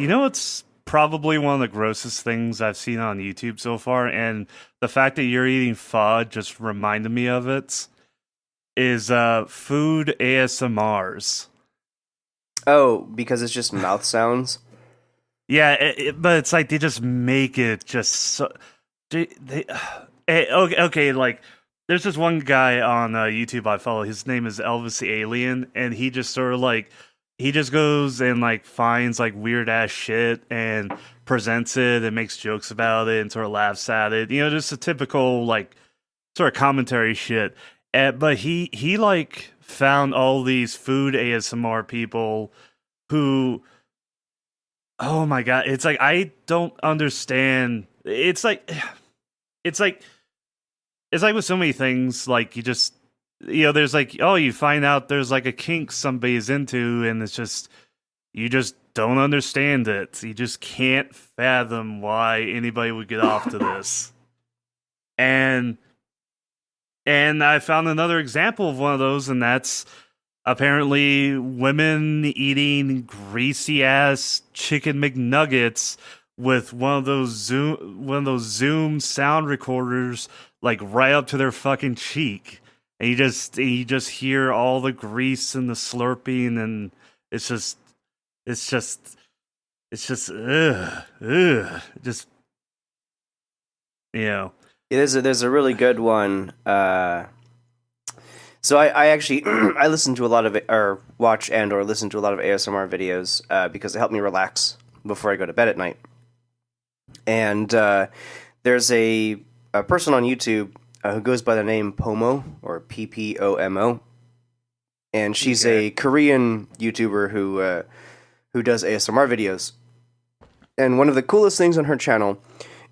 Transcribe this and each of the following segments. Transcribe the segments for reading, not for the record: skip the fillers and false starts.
You know, it's probably one of the grossest things I've seen on YouTube so far, and the fact that you're eating pho just reminded me of it. Is food ASMRs? Oh, because it's just mouth sounds. Yeah, but it's like they just make it just so. They okay, like there's this one guy on YouTube I follow. His name is Elvis the Alien, and he just sort of like he just goes and like finds like weird ass shit and presents it and makes jokes about it and sort of laughs at it. You know, just a typical like sort of commentary shit. But he like found all these food ASMR people who, oh my god, it's like I don't understand. It's like it's like with so many things, like you just there's like you find out there's like a kink somebody's into, and it's just you just don't understand it. You just can't fathom why anybody would get off to this. And I found another example of one of those, and that's apparently women eating greasy ass chicken McNuggets with one of those Zoom sound recorders like right up to their fucking cheek. And you just hear all the grease and the slurping, and it's just it's just it's just just you know. There's a really good one. So I actually I listen to a lot of or watch and or listen to a lot of ASMR videos because they help me relax before I go to bed at night. And there's a person on YouTube who goes by the name Pomo or PPOMO, and she's Okay. a Korean YouTuber who does ASMR videos. And one of the coolest things on her channel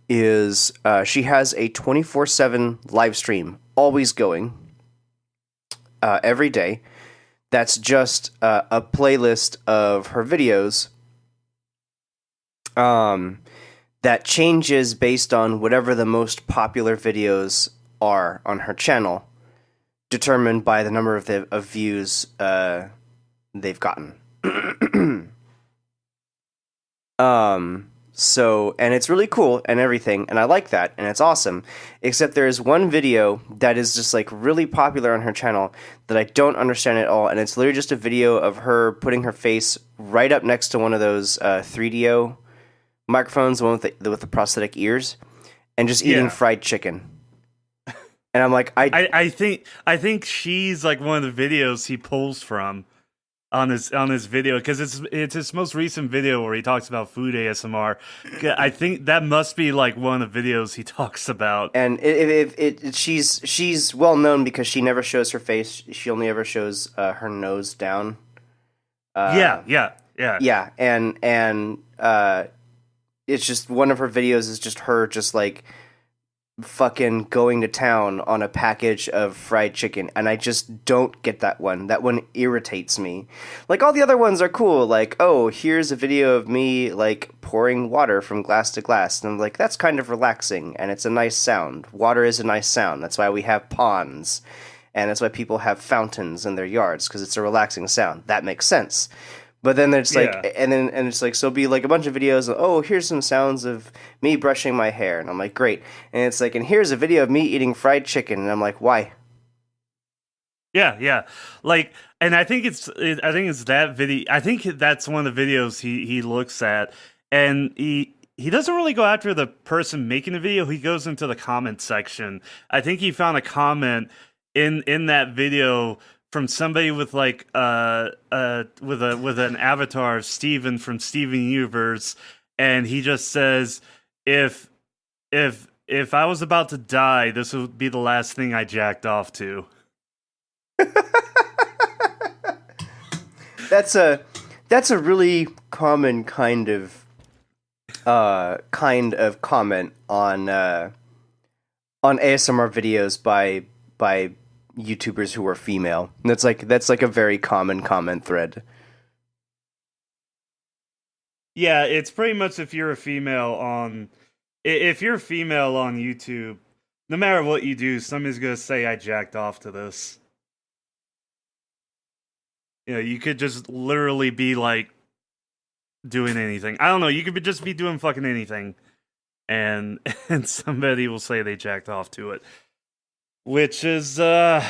is she has a 24/7 live stream always going every day. That's just a playlist of her videos that changes based on whatever the most popular videos are on her channel, determined by the number of views they've gotten. So, and it's really cool and everything, and I like that, and it's awesome. Except there is one video that is just like really popular on her channel that I don't understand at all, and it's literally just a video of her putting her face right up next to one of those 3DO microphones, the one with the prosthetic ears, and just eating Yeah. fried chicken. And I'm like, I think she's like one of the videos he pulls from on his video, because it's his most recent video where he talks about food ASMR. I think that must be like one of the videos he talks about. and she's well known because she never shows her face. She only ever shows her nose down. Yeah, Uh, yeah, yeah, yeah, and it's just one of her videos is just her just like fucking going to town on a package of fried chicken, and I just don't get that one. That one irritates me. Like all the other ones are cool, like, oh, here's a video of me like pouring water from glass to glass, and I'm like, that's kind of relaxing and it's a nice sound. Water is a nice sound. That's why we have ponds, and that's why people have fountains in their yards, because it's a relaxing sound. That makes sense. But then there's like, yeah, and it's like, so it'll be like a bunch of videos of, oh, here's some sounds of me brushing my hair, and I'm like, great. And it's like, and here's a video of me eating fried chicken, and I'm like, why? yeah, yeah. Like, and I think it's that video. I think that's one of the videos he looks at, and he doesn't really go after the person making the video. He goes into the comment section. I think he found a comment in that video from somebody with like with an avatar of Steven from Steven Universe, and he just says, if if I was about to die, this would be the last thing I jacked off to. That's a really common kind of comment on ASMR videos by YouTubers who are female. And that's like a very common comment thread. Yeah, it's pretty much if you're a female on YouTube, no matter what you do, somebody's gonna say I jacked off to this. You know, you could just literally be like doing anything. I don't know. You could just be doing fucking anything, and and somebody will say they jacked off to it, which is well,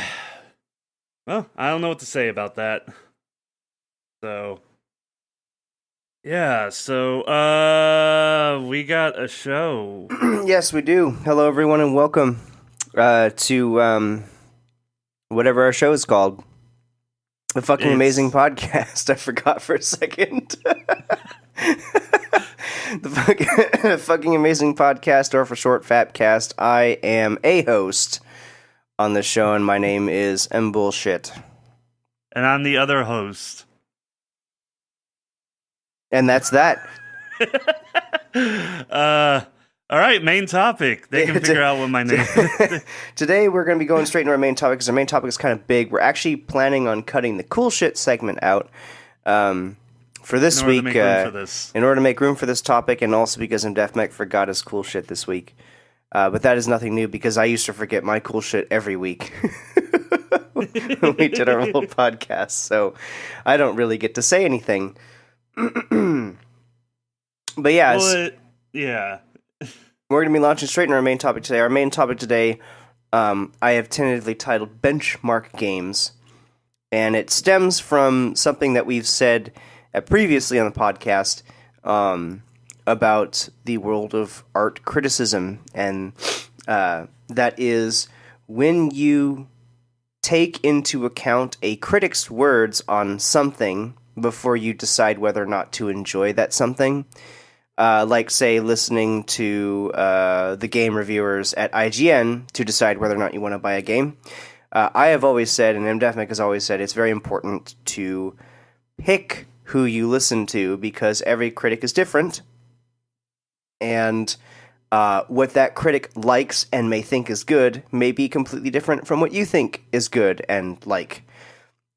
I don't know what to say about that. So yeah, so we got a show. Yes, we do. Hello, everyone, and welcome to whatever our show is called. The fucking amazing podcast. I forgot for a second. The fucking amazing podcast, or for short, FAPcast. I am a host on the show, and my name is M Bullshit. And I'm the other host. And that's that. All right, main topic. They can figure out what my name is. Today we're going to be going straight into our main topic because our main topic is kind of big. We're actually planning on cutting the cool shit segment out for this week in order to make room for this topic, and also because MDefMech forgot his cool shit this week. But that is nothing new because I used to forget my cool shit every week when we did our little podcast, so I don't really get to say anything. But yeah, yeah. We're going to be launching straight into our main topic today. Our main topic today, I have tentatively titled Benchmark Games, and it stems from something that we've said previously on the podcast about the world of art criticism, and that is when you take into account a critic's words on something before you decide whether or not to enjoy that something. Like, say, listening to the game reviewers at IGN to decide whether or not you want to buy a game. I have always said, and MDefMech has always said, it's very important to pick who you listen to because every critic is different. And what that critic likes and may think is good may be completely different from what you think is good and like.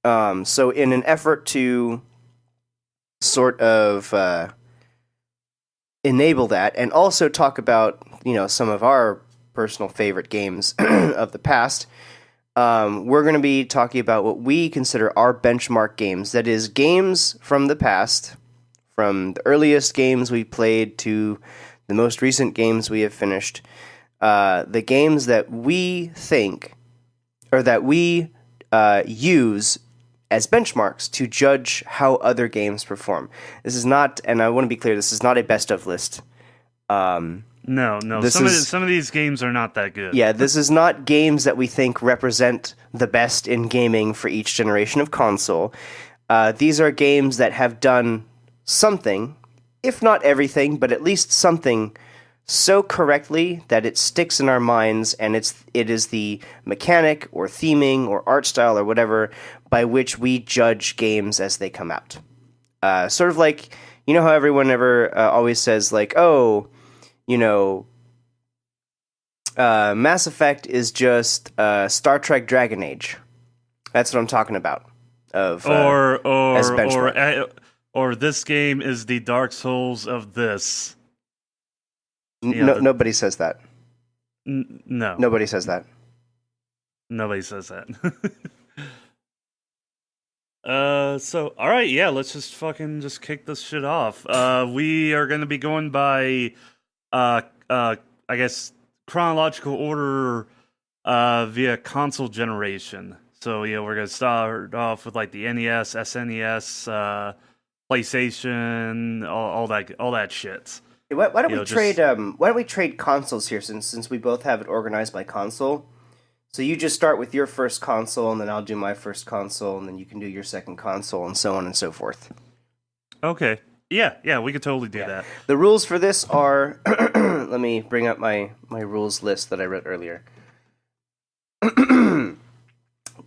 So in an effort to sort of enable that, and also talk about, some of our personal favorite games of the past, we're going to be talking about what we consider our benchmark games. That is, games from the past, from the earliest games we played to the most recent games we have finished, the games that we think, or that we use as benchmarks to judge how other games perform. This is not, and I want to be clear, this is not a best of list. No. Some of these games are not that good. Yeah, this is not games that we think represent the best in gaming for each generation of console. These are games that have done something, if not everything, but at least something so correctly that it sticks in our minds, and it is the mechanic or theming or art style or whatever by which we judge games as they come out. Sort of like, how everyone ever always says, like, Mass Effect is just Star Trek Dragon Age. That's what I'm talking about. As benchmark. Or this game is the Dark Souls of this. Nobody says that. No. Nobody says that. Nobody says that. So, all right, yeah, let's just kick this shit off. We are going to be going by, I guess, chronological order via console generation. So, we're going to start off with, like, the NES, SNES, PlayStation, all that shit. Why don't we trade consoles here, since we both have it organized by console? So you just start with your first console, and then I'll do my first console, and then you can do your second console, and so on and so forth. Okay. Yeah, we could totally do that. The rules for this are... let me bring up my rules list that I read earlier.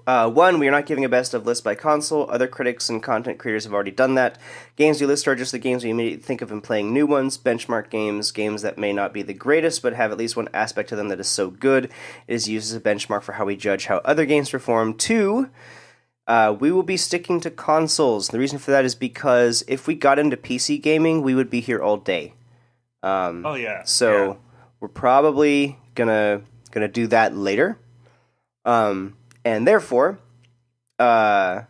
1, we are not giving a best of list by console. Other critics and content creators have already done that. Games we list are just the games we immediately think of when playing new ones. Benchmark games that may not be the greatest, but have at least one aspect to them that is so good it is used as a benchmark for how we judge how other games perform. 2, we will be sticking to consoles. The reason for that is because if we got into PC gaming, we would be here all day. So we're probably gonna do that later. And therefore, the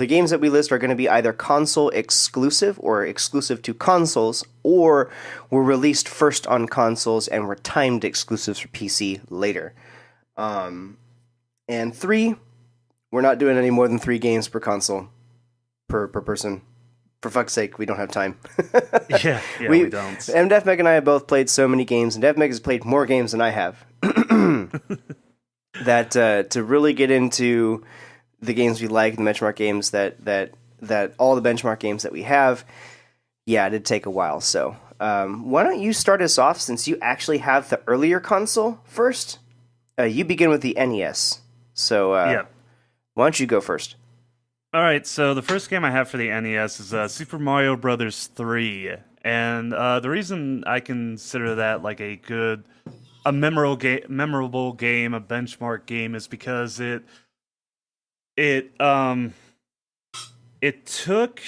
The games that we list are going to be either console exclusive or exclusive to consoles, or were released first on consoles and were timed exclusives for PC later. And 3, we're not doing any more than 3 games per console per person. For fuck's sake, we don't have time. Yeah, we don't. MDefMeg and I have both played so many games, and DefMeg has played more games than I have. That to really get into the games we like, the benchmark games that all the benchmark games that we have, yeah, it'd take a while. So why don't you start us off, since you actually have the earlier console first? You begin with the NES. So why don't you go first? All right, so the first game I have for the NES is Super Mario Brothers 3, and the reason I consider that like a memorable game, a benchmark game, is because it took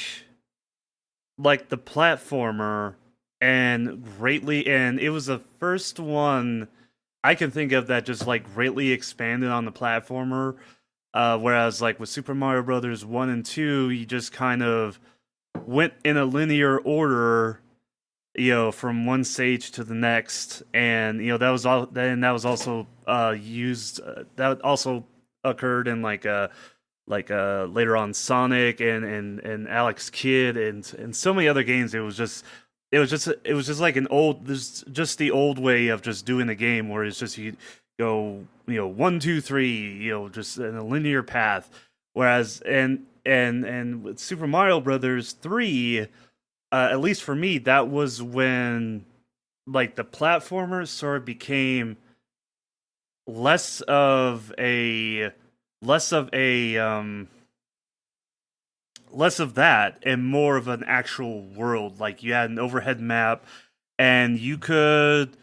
like the platformer and it was the first one I can think of that just like greatly expanded on the platformer. Whereas like with Super Mario Brothers 1 and 2, you just kind of went in a linear order, from one stage to the next, and that was all. Then that was also used. That also occurred in like later on Sonic and Alex Kidd and so many other games. It was just like there's just the old way of just doing the game, where it's just you go 1 2 3, just in a linear path. Whereas and with Super Mario Brothers 3, at least for me, that was when like the platformers sort of became less of that and more of an actual world. Like you had an overhead map, and you could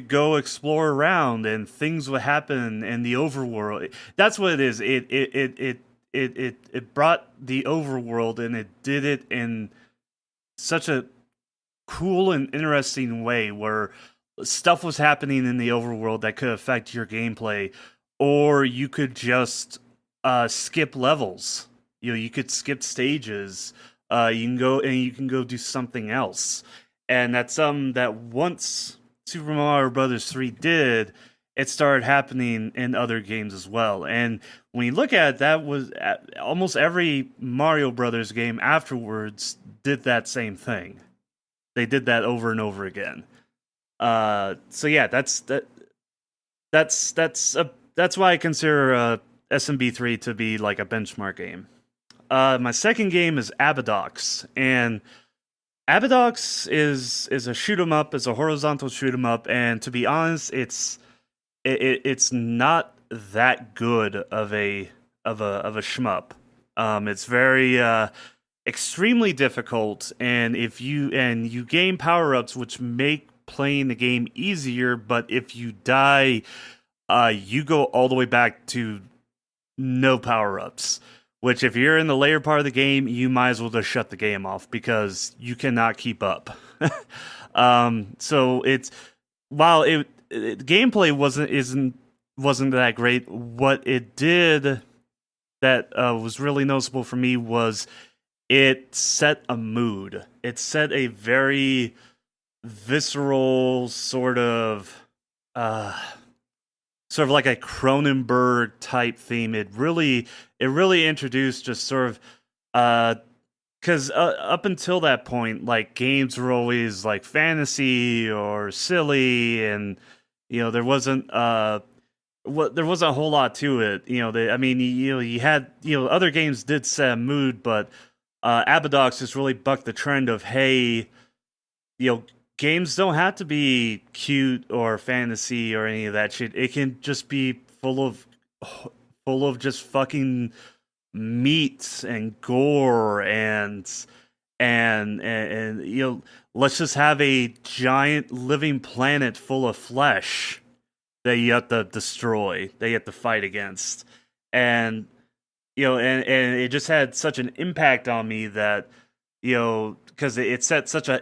go explore around, and things would happen in the overworld. That's what it is. It brought the overworld, and it did it in such a cool and interesting way, where stuff was happening in the overworld that could affect your gameplay, or you could just skip levels. You could skip stages. You can go do something else, and that's something that once Super Mario Brothers 3 did, it started happening in other games as well. And when you look at it, that was almost every Mario Brothers game afterwards did that same thing. They did that over and over again. So yeah, that's why I consider SMB3 to be like a benchmark game. My second game is Abadox, and Abadox is a shoot 'em up, is a horizontal shoot 'em up, and to be honest, it's not that good of a shmup. It's very extremely difficult, and you gain power-ups which make playing the game easier, but if you die, you go all the way back to no power-ups. Which, if you're in the later part of the game, you might as well just shut the game off, because you cannot keep up. So gameplay wasn't that great. What it did that was really noticeable for me was it set a mood. It set a very visceral sort of like a Cronenberg type theme. It really introduced just sort of because up until that point, like, games were always like fantasy or silly, and there wasn't a whole lot to it. You had other games did set a mood, but Abadox just really bucked the trend of, hey, games don't have to be cute or fantasy or any of that shit. It can just be full of just fucking meat and gore and let's just have a giant living planet full of flesh that you have to destroy, that you have to fight against. And and it just had such an impact on me that because it set such a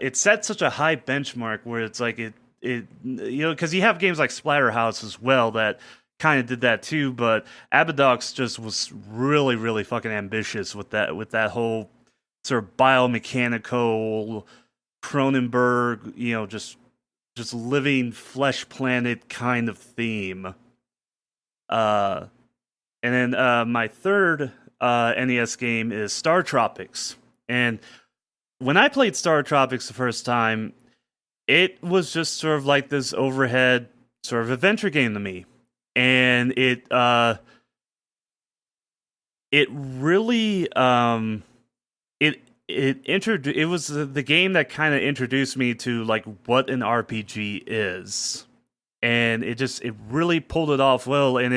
high benchmark, where it's like because you have games like Splatterhouse as well that kind of did that too, but Abadox just was really, really fucking ambitious with that whole sort of biomechanical Cronenberg, just living flesh planet kind of theme. Uh, and then my third NES game is Star Tropics, and when I played Star Tropics the first time, it was just sort of like this overhead sort of adventure game to me, and it really it was the game that kind of introduced me to like what an RPG is, and it really pulled it off well, and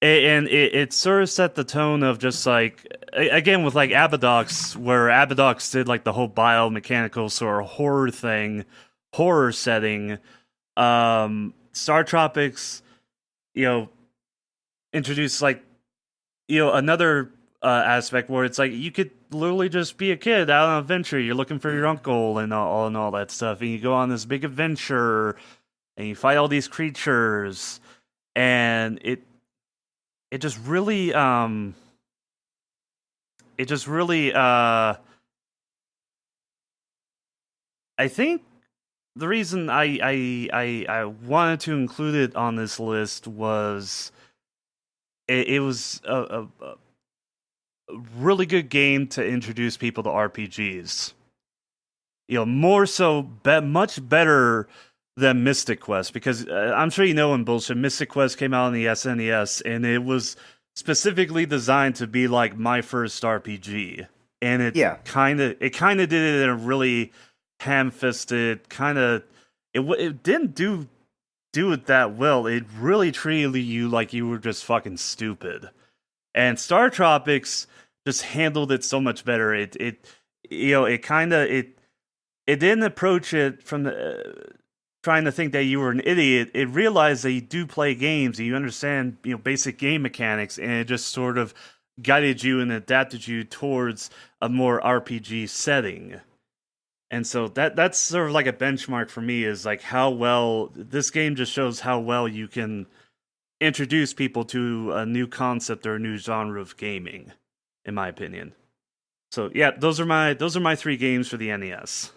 it sort of set the tone of just like again with like Abadox, where Abadox did like the whole biomechanical sort of horror setting. Star Tropics, introduced like another aspect where it's like you could literally just be a kid out on an adventure. You're looking for your uncle and all that stuff, and you go on this big adventure and you fight all these creatures, and it just really I think the reason I wanted to include it on this list was it was a really good game to introduce people to RPGs. More so, much better than Mystic Quest, because I'm sure when bullshit, Mystic Quest came out on the SNES, and it was specifically designed to be like my first RPG, and it kind of did it in a really ham-fisted kind of. It didn't do it that well. It really treated you like you were just fucking stupid, and Star Tropics just handled it so much better. It didn't approach it from the trying to think that you were an idiot. It realized that you do play games and you understand basic game mechanics, and it just sort of guided you and adapted you towards a more RPG setting. And so that's sort of like a benchmark for me, is like how well this game just shows how well you can introduce people to a new concept or a new genre of gaming, in my opinion. So yeah, those are my three games for the NES.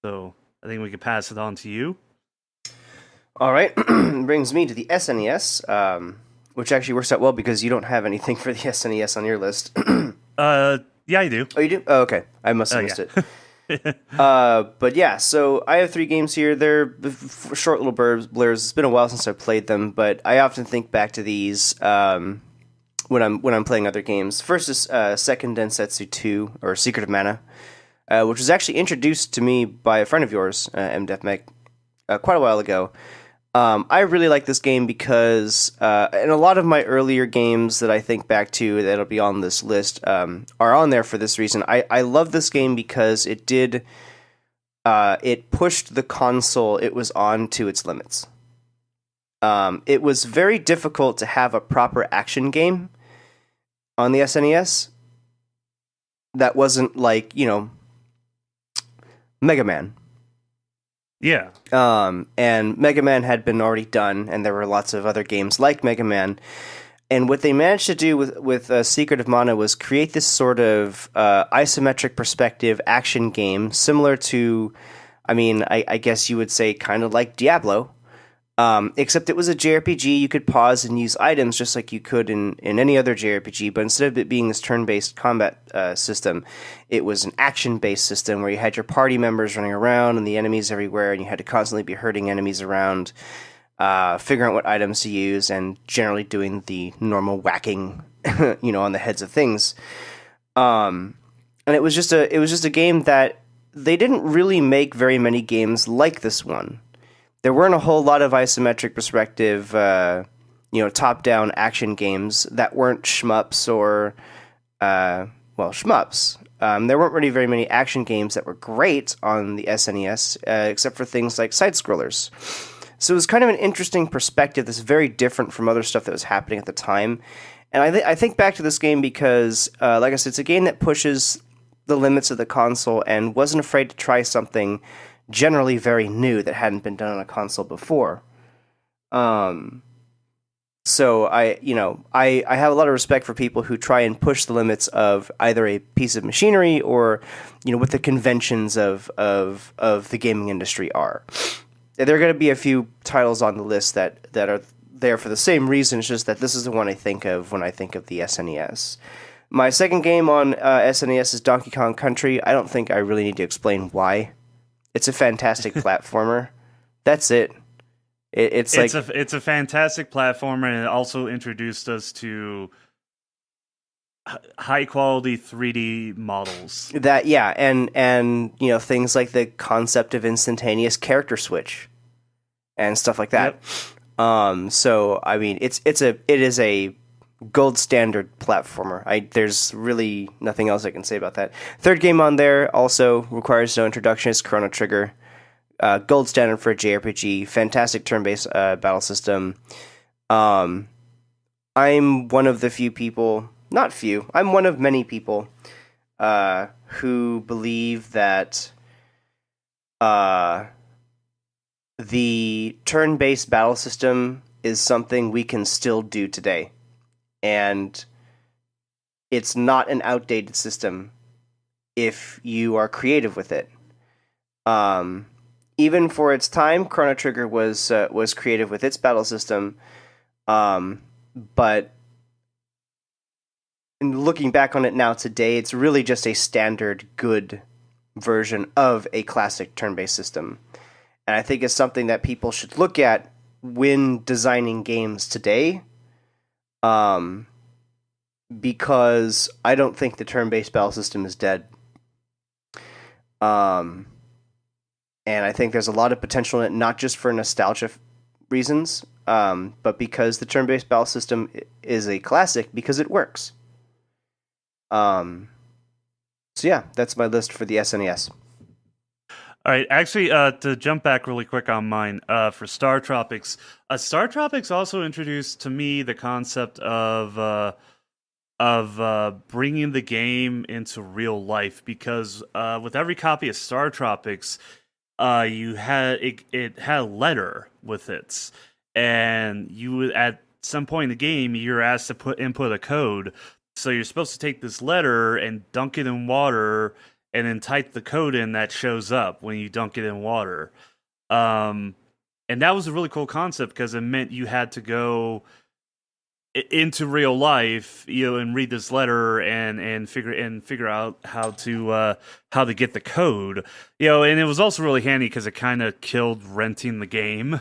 So I think we could pass it on to you. All right, brings me to the SNES, which actually works out well because you don't have anything for the SNES on your list. Yeah, I do. Oh, you do? Oh, okay. I must have missed it. But yeah, so I have three games here. They're short little blurs. It's been a while since I played them, but I often think back to these when I'm playing other games. First is Second Densetsu 2, or Secret of Mana, which was actually introduced to me by a friend of yours, MDefMech, quite a while ago. I really like this game because, and a lot of my earlier games that I think back to that'll be on this list are on there for this reason. I love this game because it pushed the console it was on to its limits. It was very difficult to have a proper action game on the SNES that wasn't like, Mega Man. Yeah. And Mega Man had been already done, and there were lots of other games like Mega Man. And what they managed to do with Secret of Mana was create this sort of isometric perspective action game, similar to, I guess you would say kind of like Diablo, except it was a JRPG. You could pause and use items just like you could in any other JRPG, but instead of it being this turn-based combat system, it was an action-based system where you had your party members running around and the enemies everywhere, and you had to constantly be hurting enemies around, figuring out what items to use, and generally doing the normal whacking, on the heads of things. And it was just a game that they didn't really make very many games like this one. There weren't a whole lot of isometric perspective, top-down action games that weren't shmups or, shmups. There weren't really very many action games that were great on the SNES, except for things like side-scrollers. So it was kind of an interesting perspective that's very different from other stuff that was happening at the time. And I think back to this game because, like I said, it's a game that pushes the limits of the console and wasn't afraid to try something generally very new that hadn't been done on a console before. So So I have a lot of respect for people who try and push the limits of either a piece of machinery or, what the conventions of the gaming industry are. There are going to be a few titles on the list that are there for the same reason. It's just that this is the one I think of when I think of the SNES. My second game on SNES is Donkey Kong Country. I don't think I really need to explain why. It's a fantastic platformer. That's it. It's a fantastic platformer, and it also introduced us to high quality 3D models. That, yeah, and things like the concept of instantaneous character switch and stuff like that. Yep. So I mean, it is a gold standard platformer. There's really nothing else I can say about that. Third game on there also requires no introduction. It's Chrono Trigger. Gold standard for a JRPG. Fantastic turn-based battle system. I'm one of the few people, not few, I'm one of many people who believe that the turn-based battle system is something we can still do today. And it's not an outdated system if you are creative with it. Even for its time, Chrono Trigger was creative with its battle system, but in looking back on it now today, it's really just a standard good version of a classic turn-based system. And I think it's something that people should look at when designing games today, because I don't think the turn-based battle system is dead. And I think there's a lot of potential in it, not just for nostalgia reasons, but because the turn-based battle system is a classic because it works. So yeah, that's my list for the SNES. All right, actually, to jump back really quick on mine, for Star Tropics, Star Tropics also introduced to me the concept of bringing the game into real life, because with every copy of Star Tropics, you had it had a letter with it, and you would, at some point in the game, you're asked to input a code. So you're supposed to take this letter and dunk it in water, and then type the code in that shows up when you dunk it in water. And that was a really cool concept because it meant you had to go into real life, and read this letter and figure out how to get the code, and it was also really handy because it kind of killed renting the game.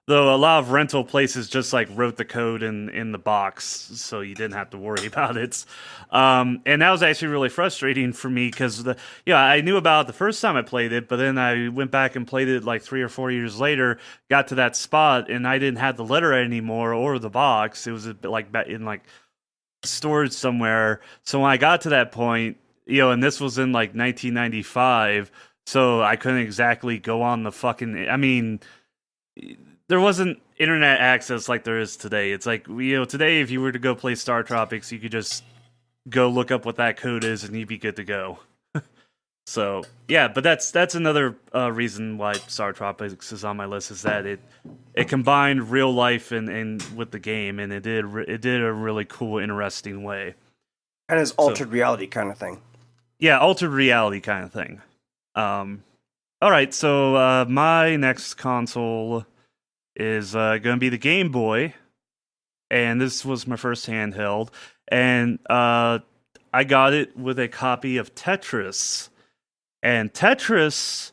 Though a lot of rental places just like wrote the code in the box, so you didn't have to worry about it. And that was actually really frustrating for me because I knew about it the first time I played it, but then I went back and played it like 3 or 4 years later, got to that spot, and I didn't have the letter anymore or the box. It was a bit like in like storage somewhere. So when I got to that point, and this was in like 1995, so I couldn't exactly go on the fucking. I mean, there wasn't internet access like there is today. It's like, today if you were to go play Star Tropics, you could just go look up what that code is and you'd be good to go. So yeah, but that's another reason why Star Tropics is on my list, is that it combined real life and with the game, and it did a really cool, interesting way. And it's altered reality kind of thing. Yeah, altered reality kind of thing. All right, so my next console is going to be the Game Boy, and this was my first handheld, and I got it with a copy of Tetris, and Tetris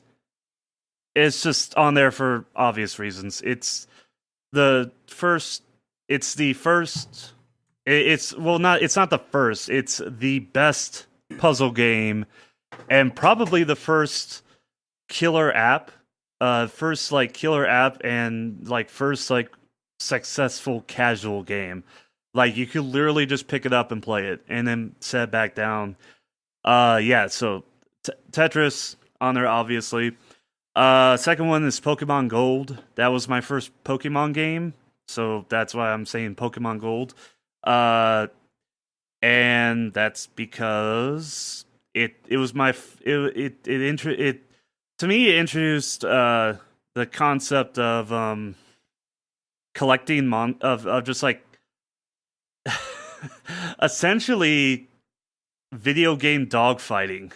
is just on there for obvious reasons. It's not the first. It's the best puzzle game, and probably the first killer app. First killer app, and first successful casual game. Like, you could literally just pick it up and play it and then set it back down. So Tetris on there, obviously. Second one is Pokemon Gold. That was my first Pokemon game, so that's why I'm saying Pokemon Gold. And that's because it was my to me, it introduced the concept of collecting of just like essentially video game dogfighting.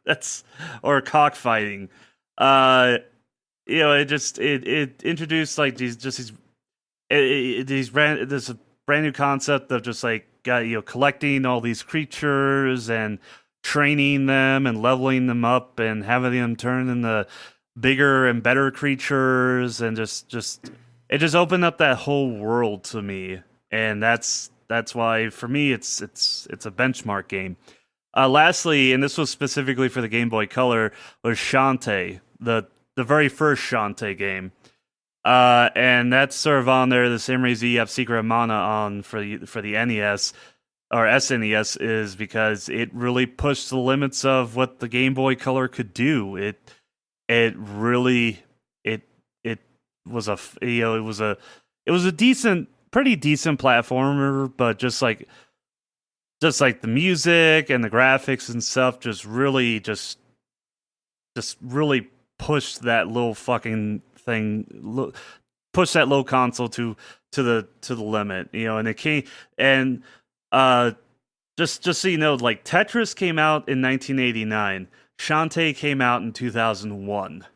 That's or cockfighting. Uh, it introduced like there's a brand new concept of just like collecting all these creatures and training them and leveling them up and having them turn into bigger and better creatures and just it just opened up that whole world to me, and that's why for me it's a benchmark game. Lastly, and this was specifically for the Game Boy Color, was Shantae, the very first Shantae game. And that's sort of on there the same reason you have Secret of Mana on for the NES or SNES is because it really pushed the limits of what the Game Boy Color could do. It really it was it was a pretty decent platformer, but just like the music and the graphics and stuff just really pushed that little fucking thing, push that low console to the limit, and it came and just so you know, like Tetris came out in 1989, Shantae came out in 2001,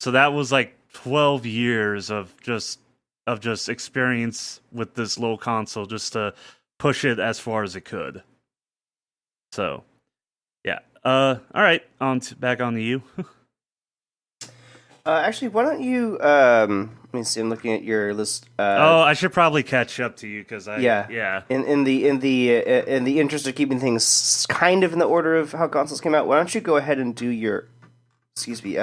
so that was like 12 years of just experience with this low console just to push it as far as it could. So yeah, all right, back on to you. Actually, why don't you? Let me see. I'm looking at your list. I should probably catch up to you because yeah. In the interest of keeping things kind of in the order of how consoles came out, why don't you go ahead and do your, excuse me,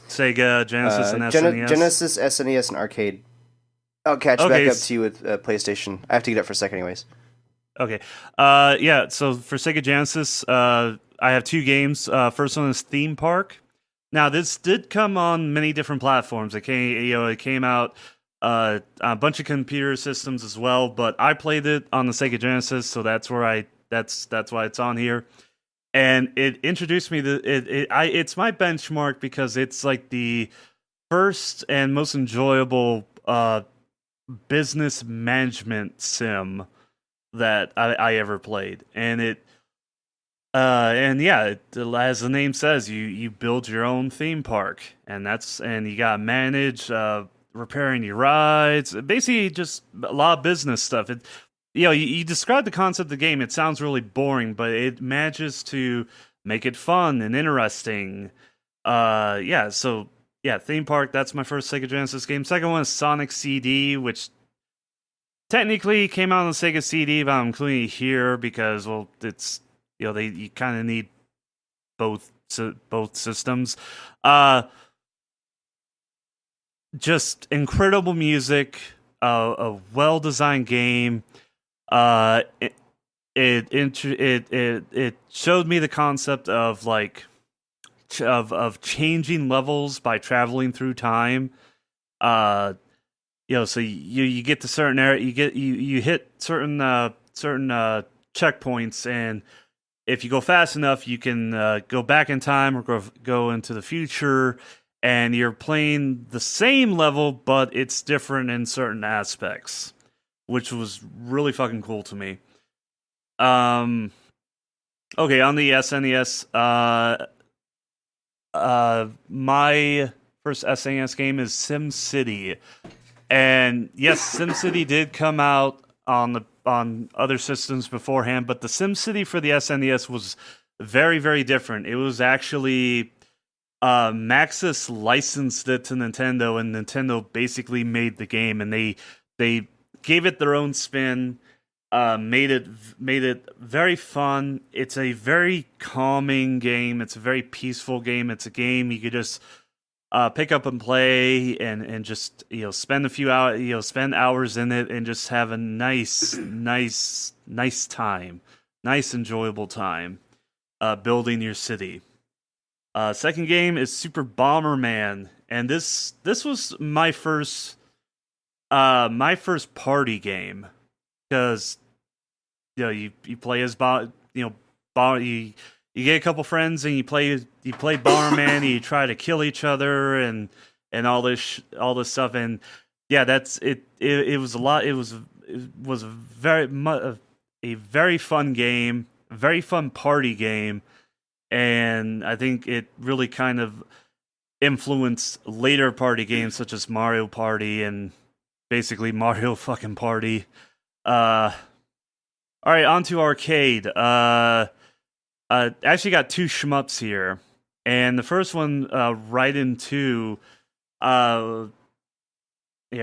Sega, Genesis, and SNES. Genesis, SNES, and arcade. I'll catch back up to you with PlayStation. I have to get up for a second, anyways. Okay. Yeah. So for Sega Genesis, I have two games. First one is Theme Park. Now, this did come on many different platforms. It came out on a bunch of computer systems as well, but I played it on the Sega Genesis, so that's why it's on here. And it introduced me to it's my benchmark because it's like the first and most enjoyable business management sim that I ever played, and as the name says, you build your own theme park, and you got to manage repairing your rides. Basically, just a lot of business stuff. You describe the concept of the game. It sounds really boring, but it manages to make it fun and interesting. Theme Park. That's my first Sega Genesis game. Second one is Sonic CD, which technically came out on the Sega CD, but I'm including it here because it's. You kind of need both systems. Just incredible music, a well-designed game. It showed me the concept of of changing levels by traveling through time. So you get to certain area, you hit certain checkpoints, and if you go fast enough, you can go back in time or go into the future, and you're playing the same level, but it's different in certain aspects, which was really fucking cool to me. Okay, on the SNES, my first SNES game is SimCity, and yes, SimCity did come out on other systems beforehand, but the SimCity for the SNES was very, very different. It was actually Maxis licensed it to Nintendo, and Nintendo basically made the game, and they gave it their own spin, made it very fun. It's a very calming game. It's a very peaceful game. It's a game you could just pick up and play and just spend a few hours, spend hours in it and just have a nice time, nice enjoyable time building your city. Second game is Super Bomberman, and this was my first party game because you play as you get a couple friends and you play Bomberman and you try to kill each other and and all this stuff. And yeah, that's it. It was a lot. It was a very fun game, a very fun party game, and I think it really kind of influenced later party games such as Mario Party and basically Mario fucking Party. All right, on to arcade. Actually got two shmups here, and the first one, Raiden 2. Yeah,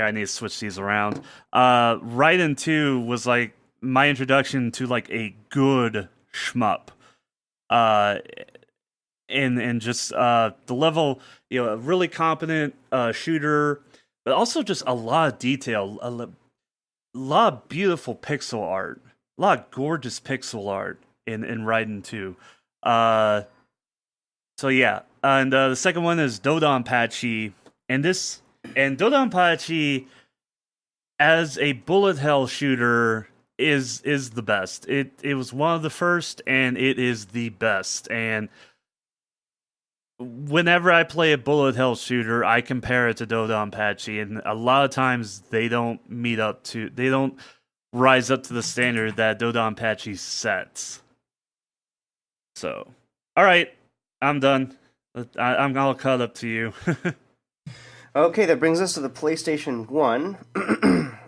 I need to switch these around. Raiden 2 was like my introduction to like a good shmup. And just the level, a really competent shooter, but also just a lot of detail, lot of beautiful pixel art, a lot of gorgeous pixel art in Raiden 2. So yeah, and the second one is Dodonpachi, and Dodonpachi as a bullet hell shooter is the best. It was one of the first, and it is the best. And whenever I play a bullet hell shooter, I compare it to Dodonpachi, and a lot of times they don't rise up to the standard that Dodonpachi sets. So, all right, I'm done. I'm all caught up to you. Okay, that brings us to the PlayStation 1.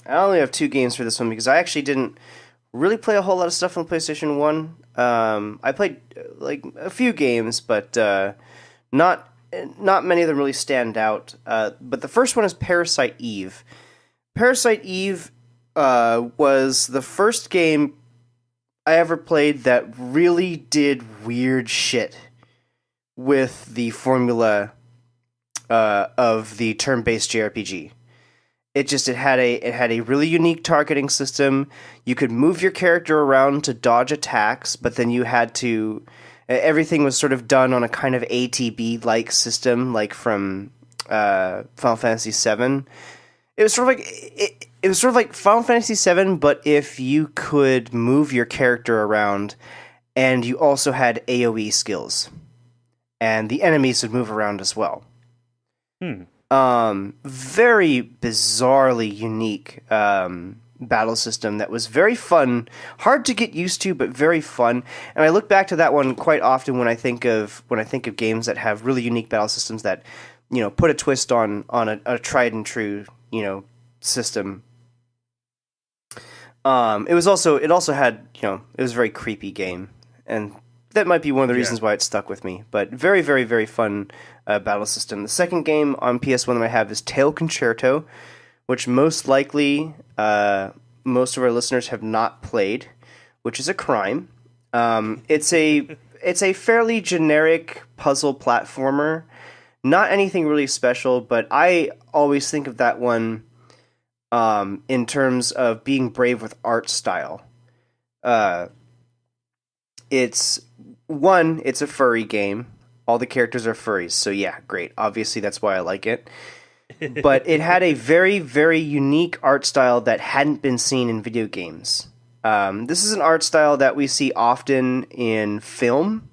I only have 2 games for this one because I actually didn't really play a whole lot of stuff on the PlayStation 1. I played like a few games, but not many of them really stand out. But the first one is Parasite Eve. Parasite Eve was the first game I ever played that really did weird shit with the formula of the turn-based JRPG. It had a really unique targeting system. You could move your character around to dodge attacks, but then you had to. Everything was sort of done on a kind of ATB-like system, like from Final Fantasy VII. It was sort of like Final Fantasy VII, but if you could move your character around, and you also had AOE skills, and the enemies would move around as well. Very bizarrely unique battle system that was very fun, hard to get used to, but very fun. And I look back to that one quite often when I think of games that have really unique battle systems that, put a twist on a tried and true, system. It also had, it was a very creepy game, and that might be one of the reasons why it stuck with me. But very, very, very fun battle system. The second game on PS1 that I have is Tail Concerto, which most likely most of our listeners have not played, which is a crime. It's a fairly generic puzzle platformer, not anything really special, but I always think of that one in terms of being brave with art style. It's a furry game. All the characters are furries, so yeah, great. Obviously, that's why I like it. But it had a very, very unique art style that hadn't been seen in video games. This is an art style that we see often in film,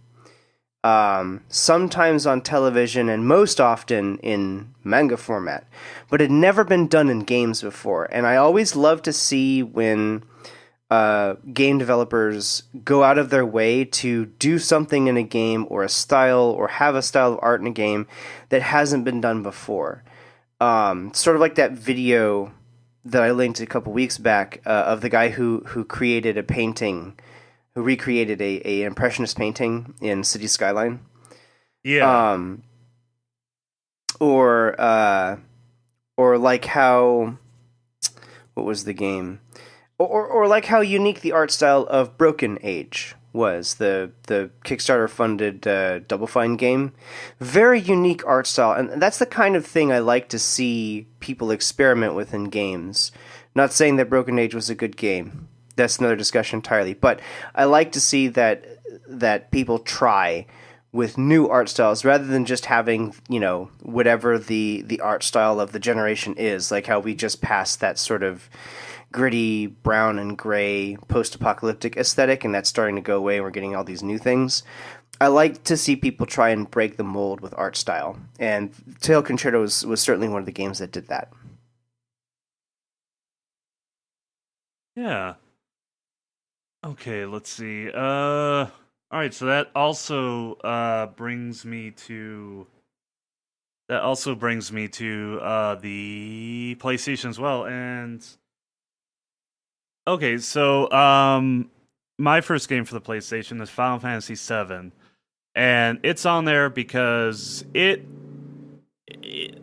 sometimes on television, and most often in manga format. But it had never been done in games before. And I always love to see when game developers go out of their way to do something in a game or a style or have a style of art in a game that hasn't been done before. Sort of like that video that I linked a couple weeks back of the guy who created a painting, who recreated a impressionist painting in City Skyline. Yeah. Or like how, what was the game? Or like how unique the art style of Broken Age was, the Kickstarter-funded Double Fine game. Very unique art style, and that's the kind of thing I like to see people experiment with in games. Not saying that Broken Age was a good game. That's another discussion entirely. But I like to see that people try with new art styles rather than just having, whatever the art style of the generation is, like how we just passed that sort of gritty brown and gray post-apocalyptic aesthetic, and that's starting to go away and we're getting all these new things. I like to see people try and break the mold with art style, and Tail Concerto was certainly one of the games that did that. Yeah. Okay, let's see. All right, so that also brings me to the PlayStation as well. And okay, so my first game for the PlayStation is Final Fantasy VII, and it's on there because it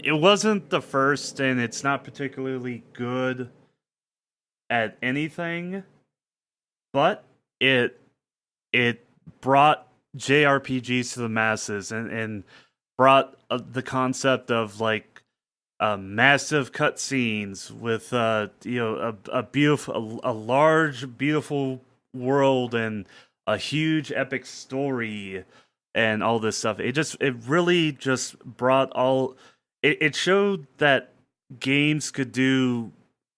wasn't the first, and it's not particularly good at anything, but it it brought JRPGs to the masses and brought the concept of like massive cutscenes with a beautiful a large beautiful world and a huge epic story and all this stuff. It really just brought all it showed that games could do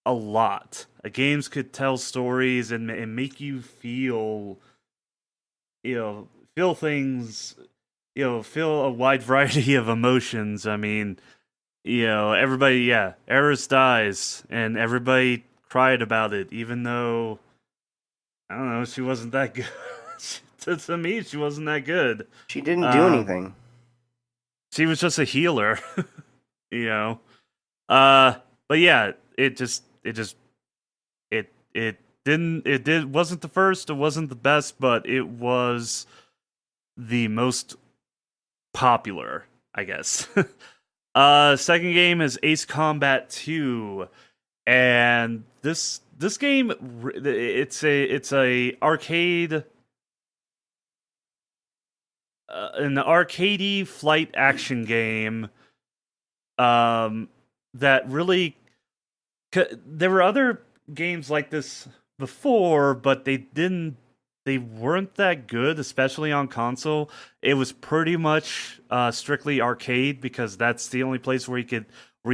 a lot. Games could tell stories and make you feel feel things, feel a wide variety of emotions. I mean, everybody, yeah, Eris dies, and everybody cried about it, even though I don't know, she wasn't that good. To me, she wasn't that good. She didn't do Um, anything. she was just a healer, you know. But yeah, it wasn't the first, it wasn't the best, but it was the most popular, I guess. Second game is Ace Combat 2, and this game it's a arcade an arcadey flight action game that really there were other games like this before, but they weren't that good, especially on console. It was pretty much strictly arcade because that's the only place where you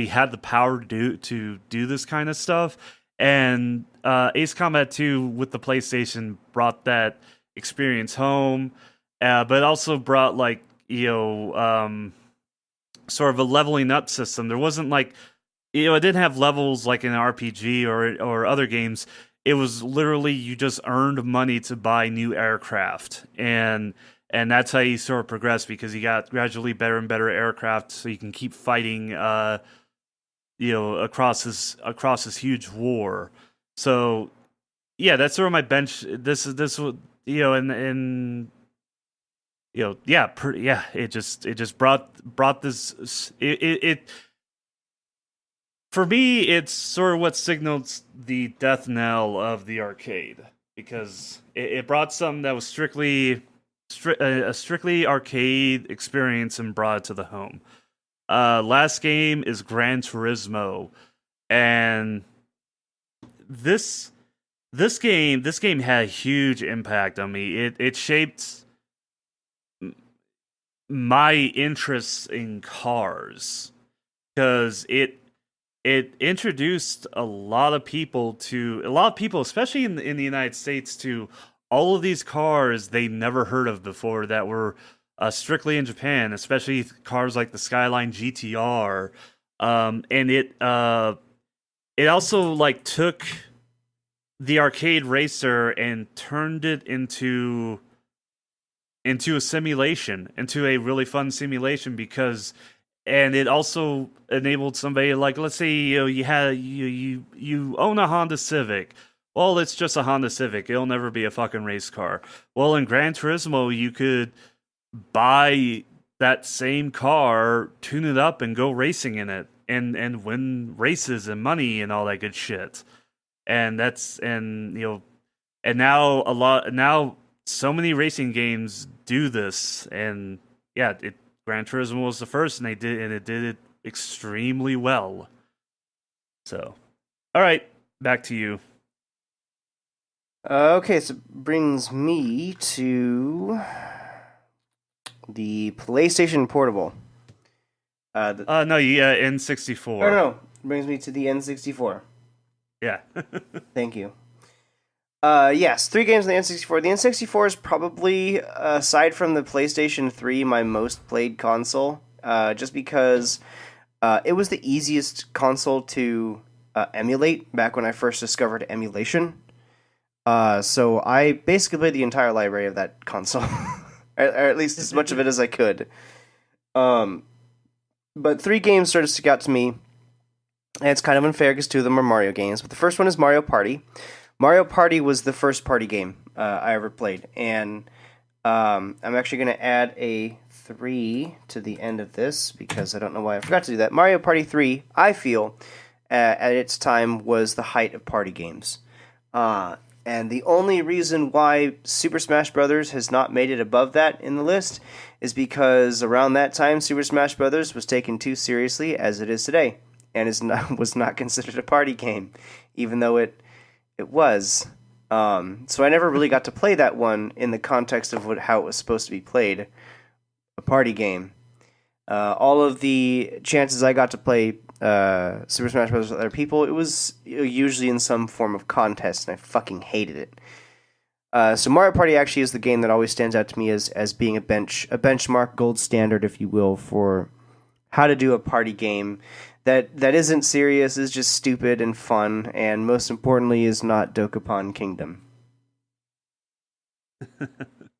had the power to do this kind of stuff. And Ace Combat 2 with the PlayStation brought that experience home, but also brought like sort of a leveling up system. There wasn't like it didn't have levels like in an RPG or other games. It was literally you just earned money to buy new aircraft, and that's how you sort of progress because you got gradually better and better aircraft, so you can keep fighting, across this huge war. So yeah, that's sort of my bench. This would and yeah, yeah. It just brought this. It for me, it's sort of what signals the death knell of the arcade because it brought something that was a strictly arcade experience and brought it to the home. Last game is Gran Turismo, and this this game had a huge impact on me. It shaped my interests in cars because it introduced a lot of people, especially in the United States, to all of these cars they never heard of before that were strictly in Japan, especially cars like the Skyline GTR. And it also like took the arcade racer and turned it into a simulation, into a really fun simulation because and it also enabled somebody like let's say you own a Honda Civic. Well, it's just a Honda Civic. It'll never be a fucking race car. Well, in Gran Turismo, you could buy that same car, tune it up, and go racing in it, and win races and money and all that good shit. And that's and now so many racing games do this, and yeah, Gran Turismo was the first, and it did it extremely well. So, all right, back to you. Okay, so it brings me to the PlayStation Portable. No, yeah, N64. No, no, it brings me to the N64. Yeah. Thank you. Yes, 3 games on the N64. The N64 is probably, aside from the PlayStation 3, my most played console. Just because it was the easiest console to emulate back when I first discovered emulation. So I basically played the entire library of that console, or at least as much of it as I could. Um, but 3 games sort of stick out to me, and it's kind of unfair because 2 of them are Mario games. But the first one is Mario Party. Mario Party was the first party game I ever played, and I'm actually going to add a 3 to the end of this because I don't know why I forgot to do that. Mario Party 3, I feel, at its time was the height of party games. And the only reason why Super Smash Bros. Has not made it above that in the list is because around that time, Super Smash Bros. Was taken too seriously as it is today, and was not considered a party game, even though it was. So I never really got to play that one in the context of how it was supposed to be played, a party game. All of the chances I got to play Super Smash Bros. With other people, it was usually in some form of contest, and I fucking hated it. So Mario Party actually is the game that always stands out to me as being a benchmark gold standard, if you will, for how to do a party game that isn't serious, is just stupid and fun, and most importantly is not Dokapon Kingdom.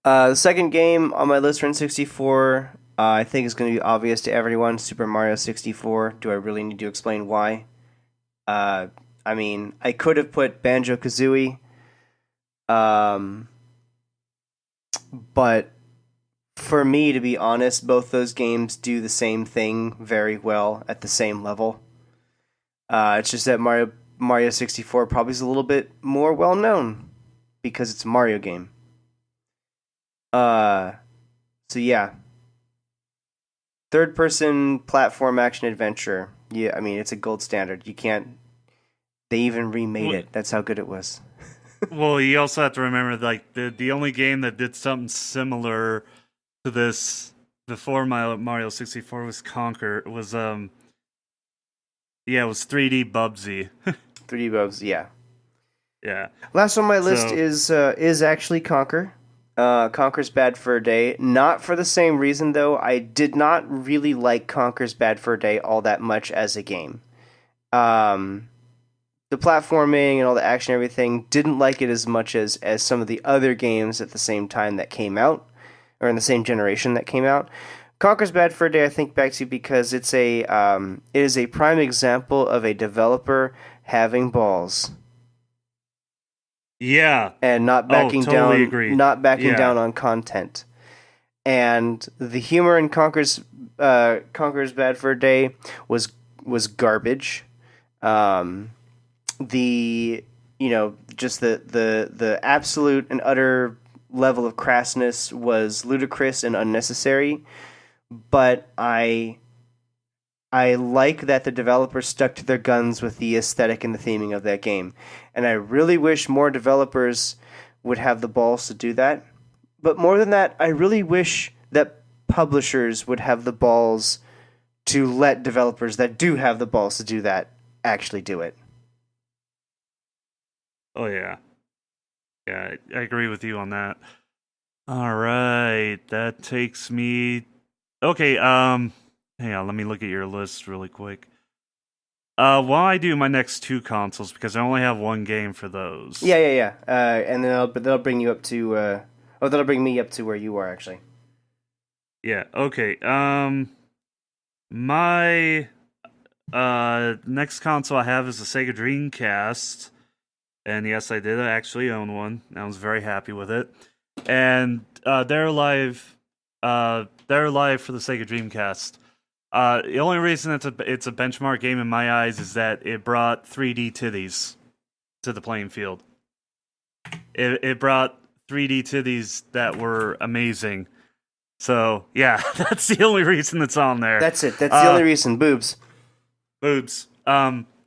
The second game on my list for N64, I think is going to be obvious to everyone. Super Mario 64. Do I really need to explain why? I mean, I could have put Banjo-Kazooie, but for me, to be honest, both those games do the same thing very well at the same level. It's just that Mario 64 probably is a little bit more well known because it's a Mario game. So yeah, third person platform action adventure. Yeah, I mean it's a gold standard. You can't. They even remade Well, it. That's how good it was. well, you also have to remember, like the only game that did something similar to this before Mario 64 was Conquer. Yeah, it was 3D Bubsy. 3D Bubs, yeah. Yeah. Last on my list So is actually Conquer. Conquer's Bad Fur Day. Not for the same reason though. I did not really like Conquer's Bad Fur Day all that much as a game. Um, the platforming and all the action and everything, didn't like it as much as some of the other games at the same time that came out, or in the same generation that came out. Conker's Bad Fur Day I think back to because it is a prime example of a developer having balls yeah. and Oh, totally agree. not backing Yeah. down on content. And the humor in Conker's Bad Fur Day was garbage. Um, the just the absolute and utter level of crassness was ludicrous and unnecessary, but I like that the developers stuck to their guns with the aesthetic and the theming of that game, and I really wish more developers would have the balls to do that. But more than that, I really wish that publishers would have the balls to let developers that do have the balls to do that actually do it. Oh yeah. Yeah, I agree with you on that. All right, that takes me. Okay, hang on, let me look at your list really quick. While I do my next 2 consoles, because I only have one game for those. Yeah. And then that'll bring you up to. That'll bring me up to where you are actually. Yeah. Okay. My next console I have is the Sega Dreamcast, and yes, I did actually own one. I was very happy with it. And they're live. They're live for the Sega Dreamcast. The only reason it's a benchmark game in my eyes is that it brought 3D titties to the playing field. It brought 3D titties that were amazing. So yeah, that's the only reason it's on there. That's it. That's the only reason. Boobs. Boobs.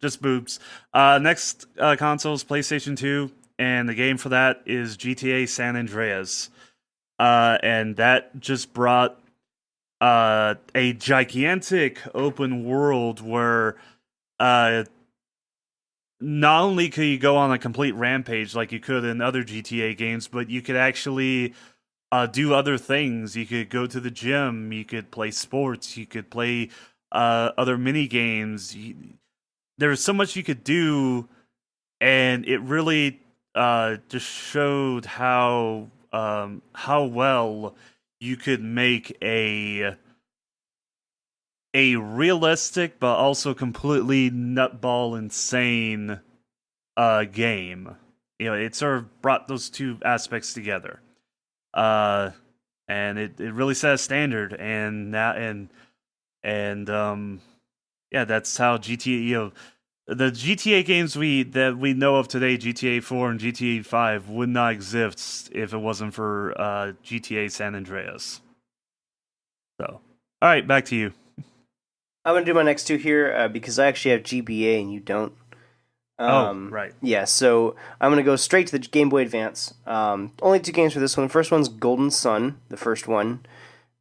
Just boobs. Next console is PlayStation 2, and the game for that is GTA San Andreas. And that just brought a gigantic open world where not only could you go on a complete rampage like you could in other GTA games, but you could actually do other things. You could go to the gym, you could play sports, you could play other mini games. There was so much you could do, and it really just showed how well you could make a realistic but also completely nutball insane game. You know, it sort of brought those two aspects together. Uh, and it really set a standard, and now and yeah, that's how GTA, the GTA games we know of today, GTA 4 and GTA 5, would not exist if it wasn't for GTA San Andreas. So, all right, back to you. I'm gonna do my next two here because I actually have GBA and you don't. Oh, right. Yeah, so I'm gonna go straight to the Game Boy Advance. Only two games for this one. The first one's Golden Sun, the first one.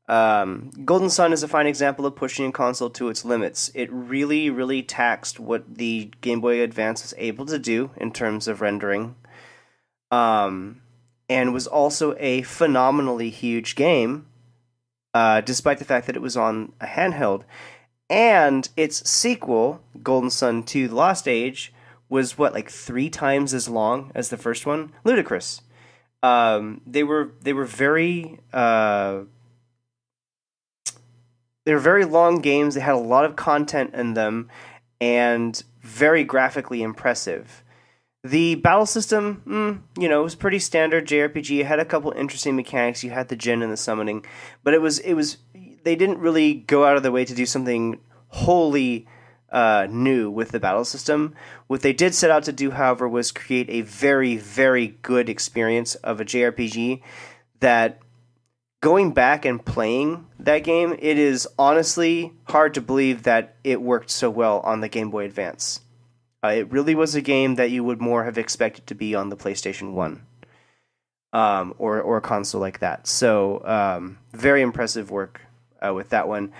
Golden Sun is a fine example of pushing a console to its limits. It really, really taxed what the Game Boy Advance is able to do in terms of rendering. And was also a phenomenally huge game, despite the fact that it was on a handheld. And its sequel, Golden Sun 2: The Lost Age, was what, like 3 times as long as the first one? Ludicrous. They were very long games. They had a lot of content in them, and very graphically impressive. The battle system, was pretty standard JRPG. It had a couple interesting mechanics. You had the Jin and the summoning, but it was they didn't really go out of their way to do something wholly new with the battle system. What they did set out to do, however, was create a very, very good experience of a JRPG that, going back and playing that game, it is honestly hard to believe that it worked so well on the Game Boy Advance. It really was a game that you would more have expected to be on the PlayStation 1, or a console like that. So, very impressive work with that one.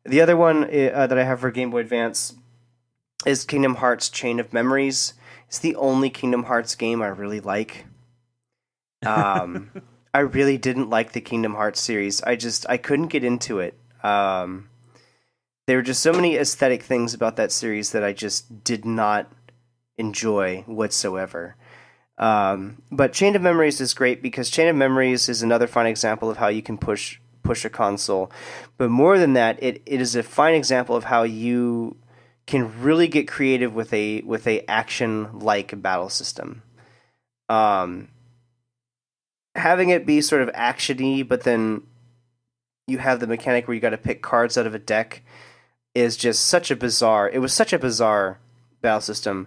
The other one that I have for Game Boy Advance is Kingdom Hearts Chain of Memories. It's the only Kingdom Hearts game I really like. I really didn't like the Kingdom Hearts series. I couldn't get into it. There were just so many aesthetic things about that series that I just did not enjoy whatsoever. But Chain of Memories is great because Chain of Memories is another fine example of how you can push a console. But more than that, it is a fine example of how you can really get creative with a action like battle system. Having it be sort of actiony, but then you have the mechanic where you got to pick cards out of a deck is just such a bizarre. It was such a bizarre battle system.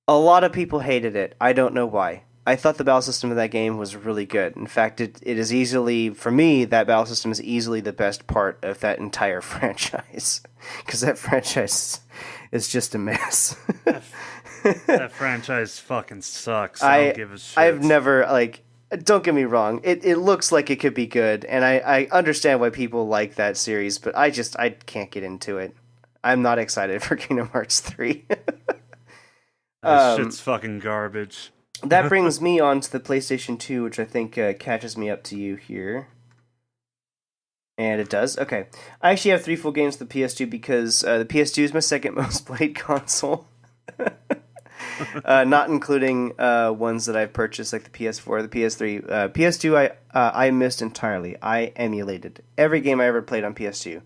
A lot of people hated it. I don't know why. I thought the battle system of that game was really good. In fact, it is easily, for me, that battle system is easily the best part of that entire franchise. Because that franchise is just a mess. That franchise fucking sucks. I don't give a shit. I've never, don't get me wrong, it looks like it could be good, and I understand why people like that series, but I can't get into it. I'm not excited for Kingdom Hearts 3. That shit's fucking garbage. That brings me on to the PlayStation 2, which I think catches me up to you here. And it does? Okay. I actually have 3 full games for the PS2 because the PS2 is my second most played console. Not including ones that I've purchased, like the PS4, the PS3. PS2, I missed entirely. I emulated every game I ever played on PS2.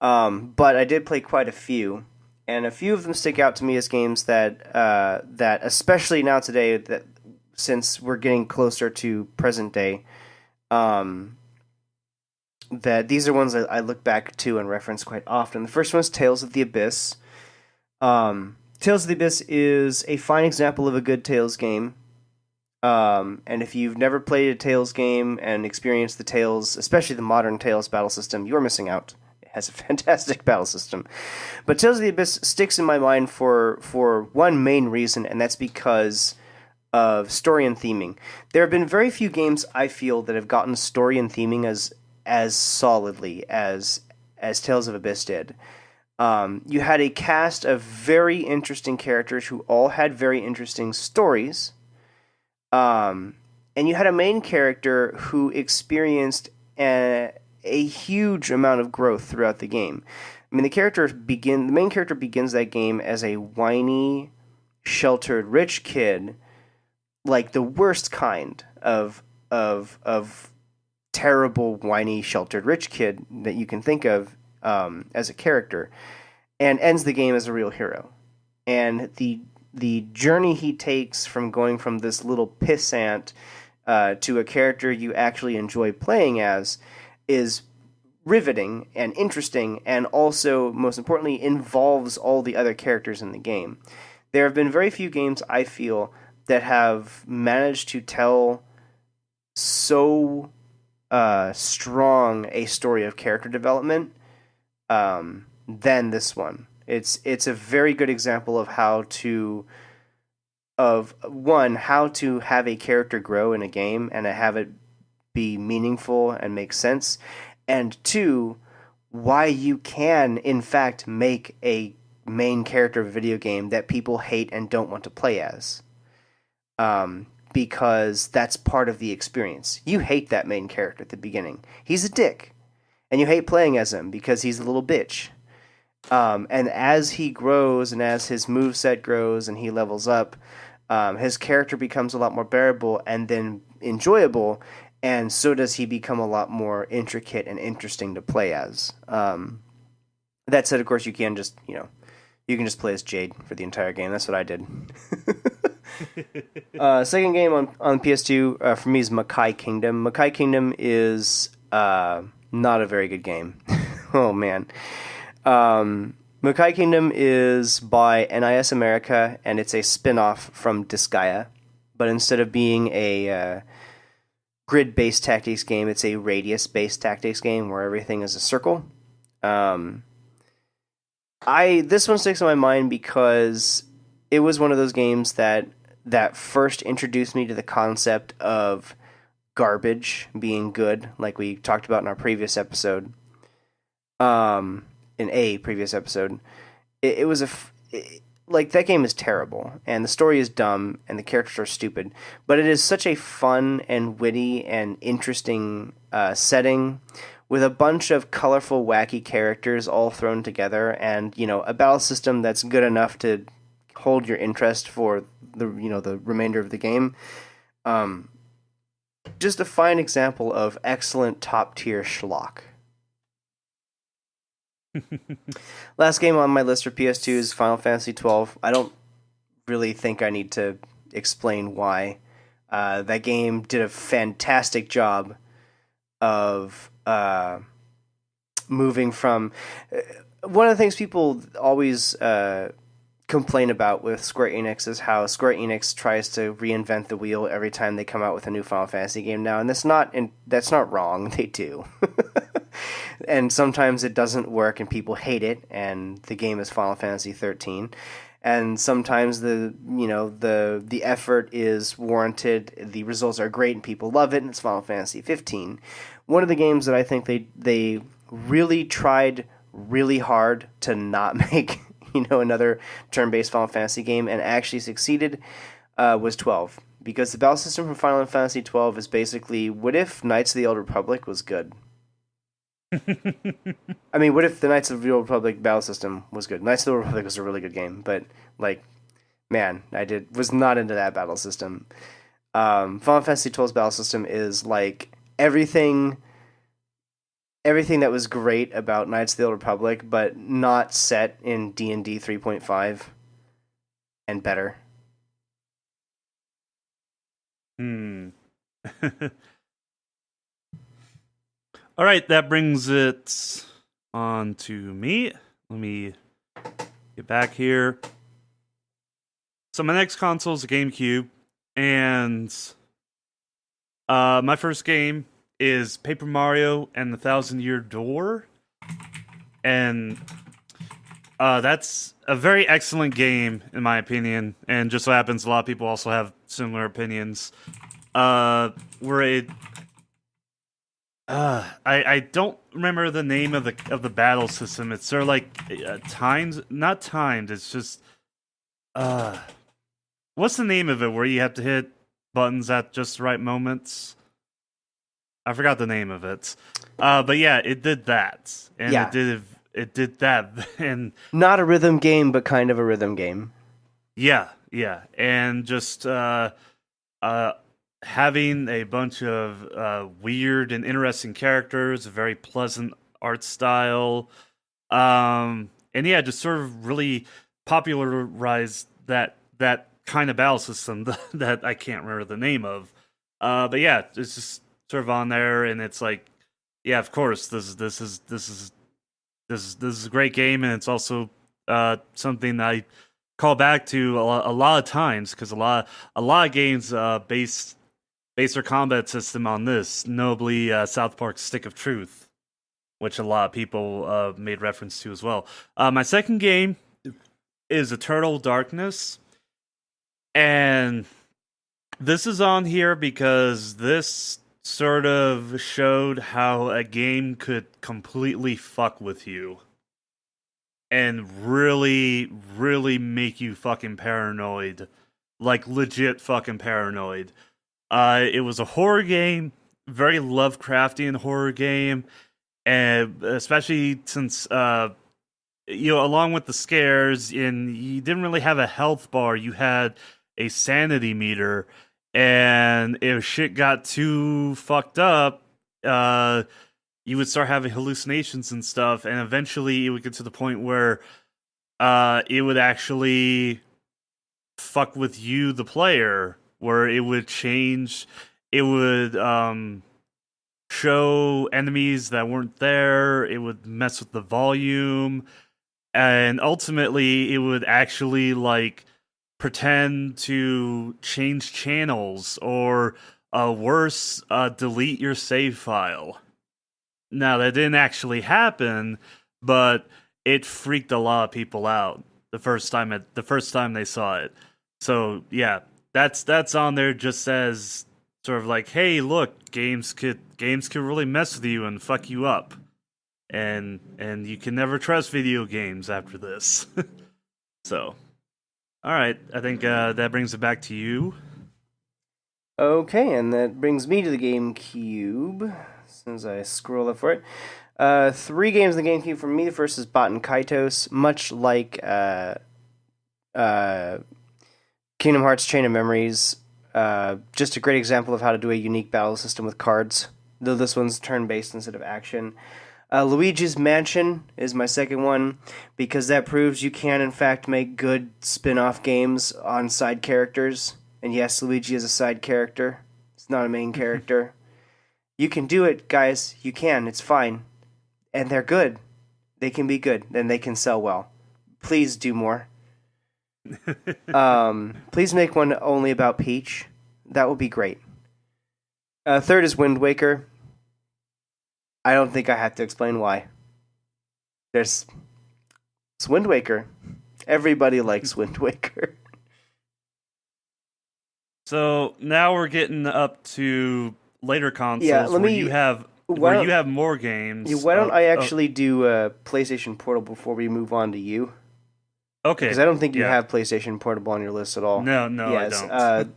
But I did play quite a few, and a few of them stick out to me as games that especially now today, that since we're getting closer to present day, that these are ones that I look back to and reference quite often. The first one is Tales of the Abyss. Tales of the Abyss is a fine example of a good Tales game. And if you've never played a Tales game and experienced the Tales, especially the modern Tales battle system, you're missing out. It has a fantastic battle system. But Tales of the Abyss sticks in my mind for one main reason, and that's because of story and theming. There have been very few games, I feel, that have gotten story and theming as solidly as Tales of Abyss did. You had a cast of very interesting characters who all had very interesting stories. And you had a main character who experienced a huge amount of growth throughout the game. I mean, the main character begins that game as a whiny, sheltered, rich kid, like the worst kind of terrible, whiny, sheltered, rich kid that you can think of as a character, and ends the game as a real hero. And the journey he takes from going from this little pissant to a character you actually enjoy playing as is riveting and interesting, and also, most importantly, involves all the other characters in the game. There have been very few games, I feel, that have managed to tell so strong a story of character development than this one. It's a very good example of how to have a character grow in a game and to have it be meaningful and make sense, and two, why you can in fact make a main character of a video game that people hate and don't want to play as. Because that's part of the experience. You hate that main character at the beginning. He's a dick. And you hate playing as him because he's a little bitch. And as he grows and as his moveset grows and he levels up, his character becomes a lot more bearable and then enjoyable, and so does he become a lot more intricate and interesting to play as. That said, of course, you can just play as Jade for the entire game. That's what I did. Second game on PS2 for me is Makai Kingdom. Makai Kingdom is not a very good game. Oh, man. Makai Kingdom is by NIS America, and it's a spin-off from Disgaea. But instead of being a grid-based tactics game, it's a radius-based tactics game where everything is a circle. This one sticks in my mind because it was one of those games that first introduced me to the concept of garbage being good, like we talked about in our previous episode. In a previous episode, it was that game is terrible, and the story is dumb, and the characters are stupid, but it is such a fun and witty and interesting setting with a bunch of colorful, wacky characters all thrown together, and a battle system that's good enough to hold your interest for the remainder of the game. Just a fine example of excellent top tier schlock. Last game on my list for PS2 is Final Fantasy XII. I don't really think I need to explain why. That game did a fantastic job of moving from... one of the things people always complain about with Square Enix is how Square Enix tries to reinvent the wheel every time they come out with a new Final Fantasy game now, and that's not wrong. They do. And sometimes it doesn't work and people hate it, and the game is Final Fantasy 13. And sometimes the effort is warranted, the results are great and people love it, and it's Final Fantasy 15. One of the games that I think they really tried really hard to not make another turn-based Final Fantasy game and actually succeeded was 12. Because the battle system from Final Fantasy 12 is basically, what if Knights of the Old Republic was good? I mean, what if the Knights of the Old Republic battle system was good? Knights of the Old Republic was a really good game, but man, was not into that battle system. Final Fantasy XII's battle system is like everything that was great about Knights of the Old Republic, but not set in D&D 3.5 and better. All right, that brings it on to me. Let me get back here. So my next console is a GameCube, and my first game is Paper Mario and the Thousand-Year Door, and that's a very excellent game in my opinion. And just so happens, a lot of people also have similar opinions. I don't remember the name of the battle system. It's sort of like timed, not timed. It's just uh, what's the name of it where you have to hit buttons at just the right moments? I forgot the name of it. But yeah, it did that, and Yeah. it did that, and Not a rhythm game, but kind of a rhythm game. yeah, and just uh, having a bunch of weird and interesting characters, a very pleasant art style, and yeah, just sort of really popularized that kind of battle system that I can't remember the name of. But yeah, it's just sort of on there, and it's like, yeah, of course, this is a great game, and it's also something I call back to a lot of times because a lot of games base their combat system on this, notably South Park's Stick of Truth, which a lot of people made reference to as well. My second game is Eternal Darkness, and this is on here because this sort of showed how a game could completely fuck with you and really, really make you fucking paranoid. Like, legit fucking paranoid. It was a horror game, very Lovecraftian horror game, and especially since along with the scares, and you didn't really have a health bar, you had a sanity meter, and if shit got too fucked up, you would start having hallucinations and stuff, and eventually it would get to the point where it would actually fuck with you, the player, where it would change, it would show enemies that weren't there, it would mess with the volume, and ultimately it would actually like pretend to change channels or worse, delete your save file. Now that didn't actually happen, but it freaked a lot of people out the first time they saw it. So yeah, that's on there just as sort of like, hey, look, games could really mess with you and fuck you up, and you can never trust video games after this. So, all right, I think that brings it back to you. Okay, and that brings me to the GameCube. Since I scroll up for it. Three games in the GameCube for me. The first is Baten Kaitos, much like Kingdom Hearts Chain of Memories. Just a great example of how to do a unique battle system with cards, though this one's turn-based instead of action. Luigi's Mansion is my second one, because that proves you can, in fact, make good spin-off games on side characters. And yes, Luigi is a side character. It's not a main character. You can do it, guys. You can. It's fine. And they're good. They can be good, and they can sell well. Please do more. Please make one only about Peach. That would be great. Third is Wind Waker. I don't think I have to explain why. It's Wind Waker. Everybody likes Wind Waker. So now we're getting up to later consoles where you have more games. Why don't I actually do PlayStation Portable before we move on to you? Okay. Because I don't think you have PlayStation Portable on your list at all. No, yes. I don't.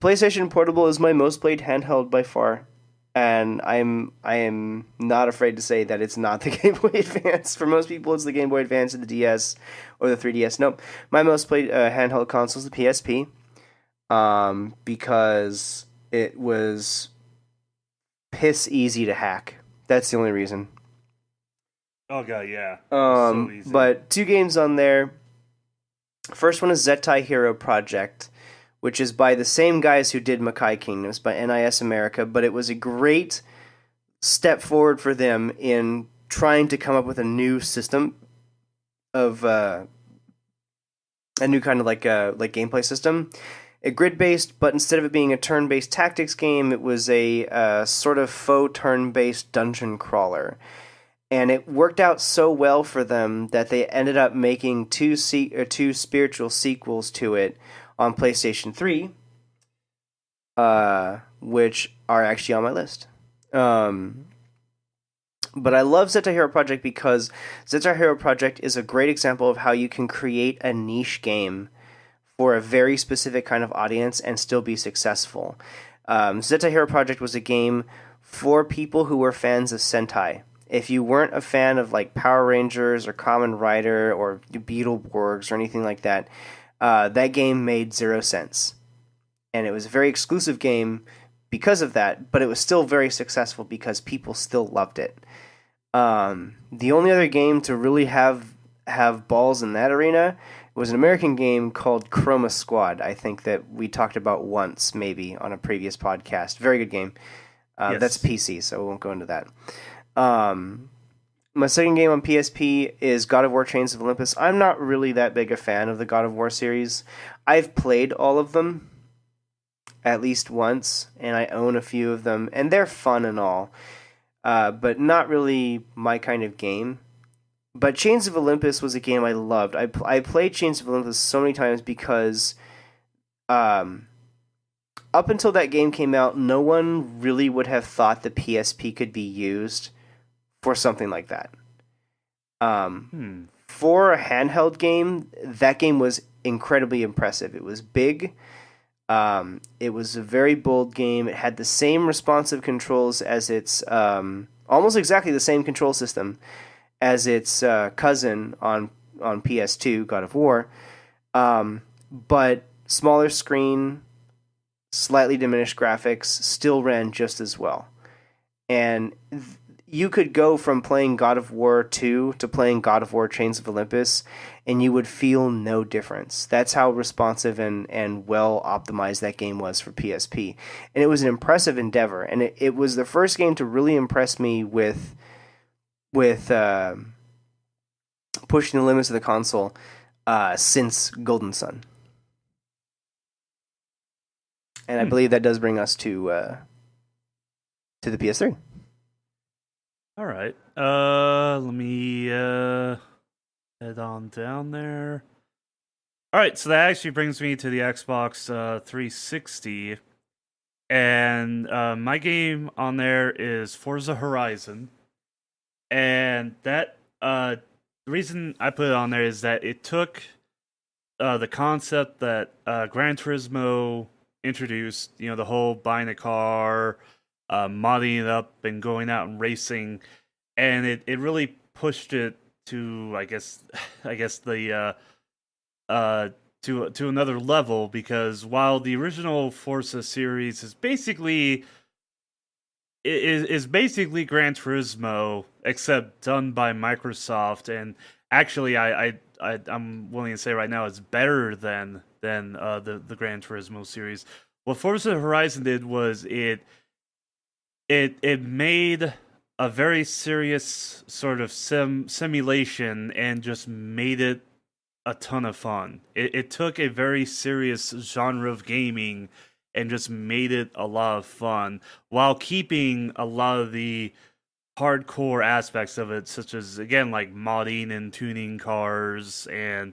PlayStation Portable is my most played handheld by far, and I am not afraid to say that it's not the Game Boy Advance. For most people, it's the Game Boy Advance or the DS or the 3DS. Nope. My most played handheld console is the PSP, because it was piss easy to hack. That's the only reason. Oh god, yeah. So easy. But two games on there. First one is Zettai Hero Project, which is by the same guys who did Makai Kingdoms, by NIS America, but it was a great step forward for them in trying to come up with a new system of a new kind of like gameplay system. A grid-based, but instead of it being a turn-based tactics game, it was a sort of faux turn-based dungeon crawler. And it worked out so well for them that they ended up making two spiritual sequels to it on PlayStation 3, which are actually on my list. But I love Zeta Hero Project because Zeta Hero Project is a great example of how you can create a niche game for a very specific kind of audience and still be successful. Zeta Hero Project was a game for people who were fans of Sentai. If you weren't a fan of like Power Rangers or Kamen Rider or Beetleborgs or anything like that, that game made zero sense. And it was a very exclusive game because of that, but it was still very successful because people still loved it. The only other game to really have balls in that arena was an American game called Chroma Squad. I think that we talked about once, maybe on a previous podcast. Very good game. Yes. That's PC, so we won't go into that. My second game on PSP is God of War Chains of Olympus. I'm not really that big a fan of the God of War series. I've played all of them at least once, and I own a few of them, and they're fun and all, but not really my kind of game. But Chains of Olympus was a game I loved. I played Chains of Olympus so many times because up until that game came out, no one really would have thought the PSP could be used for something like that. For a handheld game, that game was incredibly impressive. It was big. It was a very bold game. It had the same responsive controls as its almost exactly the same control system as its cousin on PS2, God of War, but smaller screen, slightly diminished graphics, still ran just as well. And you could go from playing God of War 2 to playing God of War Chains of Olympus, and you would feel no difference. That's how responsive and well optimized that game was for PSP. And it was an impressive endeavor, and it was the first game to really impress me with pushing the limits of the console since Golden Sun. And I believe that does bring us to the PS3. All right. Let me head on down there. All right, so that actually brings me to the Xbox 360, and my game on there is Forza Horizon. And that the reason I put it on there is that it took the concept that Gran Turismo introduced, the whole buying a car, modding it up, and going out and racing, and it really pushed it to I guess the to another level, because while the original Forza series is basically basically Gran Turismo, except done by Microsoft, and actually, I'm willing to say right now it's better than the Gran Turismo series. What Forza Horizon did was it made a very serious sort of simulation and just made it a ton of fun. It took a very serious genre of gaming and just made it a lot of fun while keeping a lot of the hardcore aspects of it, such as, again, like modding and tuning cars and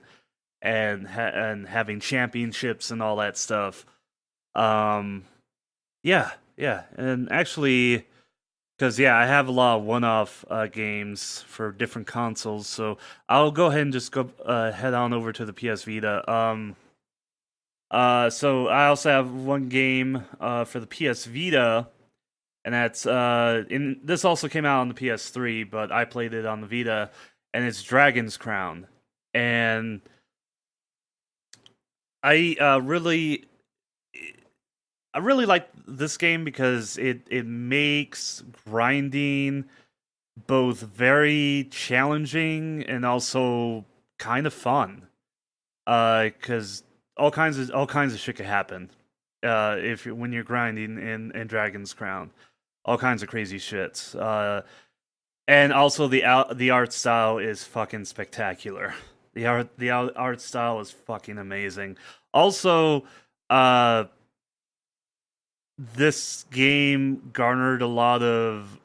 having championships and all that stuff. Yeah, and actually, because I have a lot of one-off games for different consoles, so I'll go ahead and just go head on over to the PS Vita. So I also have one game for the PS Vita, and that's this also came out on the PS3, but I played it on the Vita, and it's Dragon's Crown. And I really like this game because it makes grinding both very challenging and also kind of fun. Because all kinds of shit could happen when you're grinding in Dragon's Crown. All kinds of crazy shit. And also the art style is fucking spectacular. The art style is fucking amazing. Also, this game garnered a lot of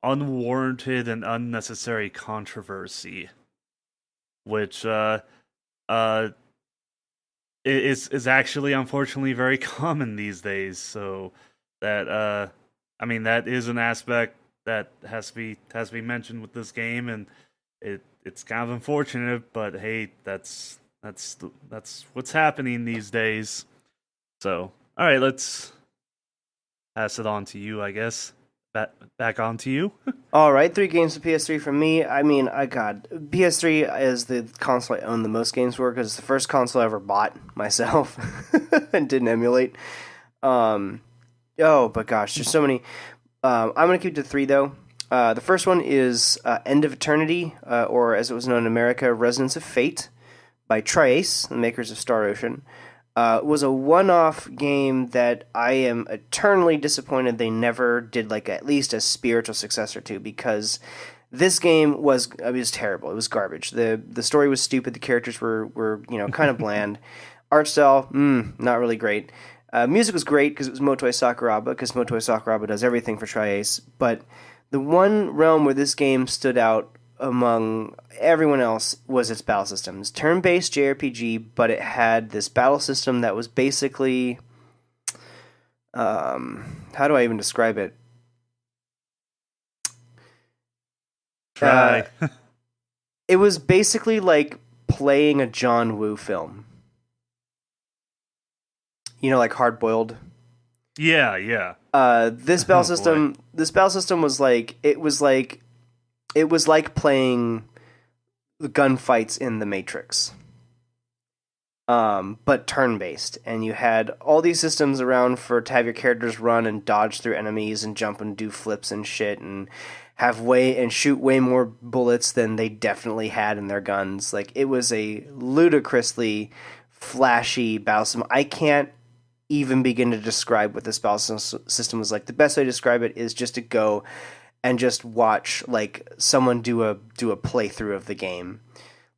unwarranted and unnecessary controversy, which is actually unfortunately very common these days. So that that is an aspect that has to be mentioned with this game, and it's kind of unfortunate, but hey, that's what's happening these days. So, all right, let's pass it on to you, I guess. Back on to you. All right, 3 games for PS3 from me. I mean, I got PS3 is the console I own the most games for because it's the first console I ever bought myself and didn't emulate. Um, oh, but gosh, there's so many. I'm gonna keep it to 3 though. The first one is End of Eternity, or as it was known in America, Resonance of Fate by Tri-Ace, the makers of Star Ocean. Was a one-off game that I am eternally disappointed they never did like at least a spiritual successor to, because this game was, it was terrible. It was garbage. The story was stupid. The characters were kind of bland. Art style, not really great. Music was great because it was Motoi Sakuraba, because Motoi Sakuraba does everything for Tri-Ace. But the one realm where this game stood out among everyone else was its battle system. It's turn-based JRPG, but it had this battle system that was basically, how do I even describe it? Try. It was basically like playing a John Woo film. You know, like Hard Boiled. Yeah, yeah. This battle Oh, system. This battle system was like it was like playing the gunfights in the Matrix, but turn-based, and you had all these systems around to have your characters run and dodge through enemies and jump and do flips and shit and shoot way more bullets than they definitely had in their guns. Like, it was a ludicrously flashy battle system. I can't even begin to describe what this battle system was like. The best way to describe it is just to go and just watch like someone do a playthrough of the game.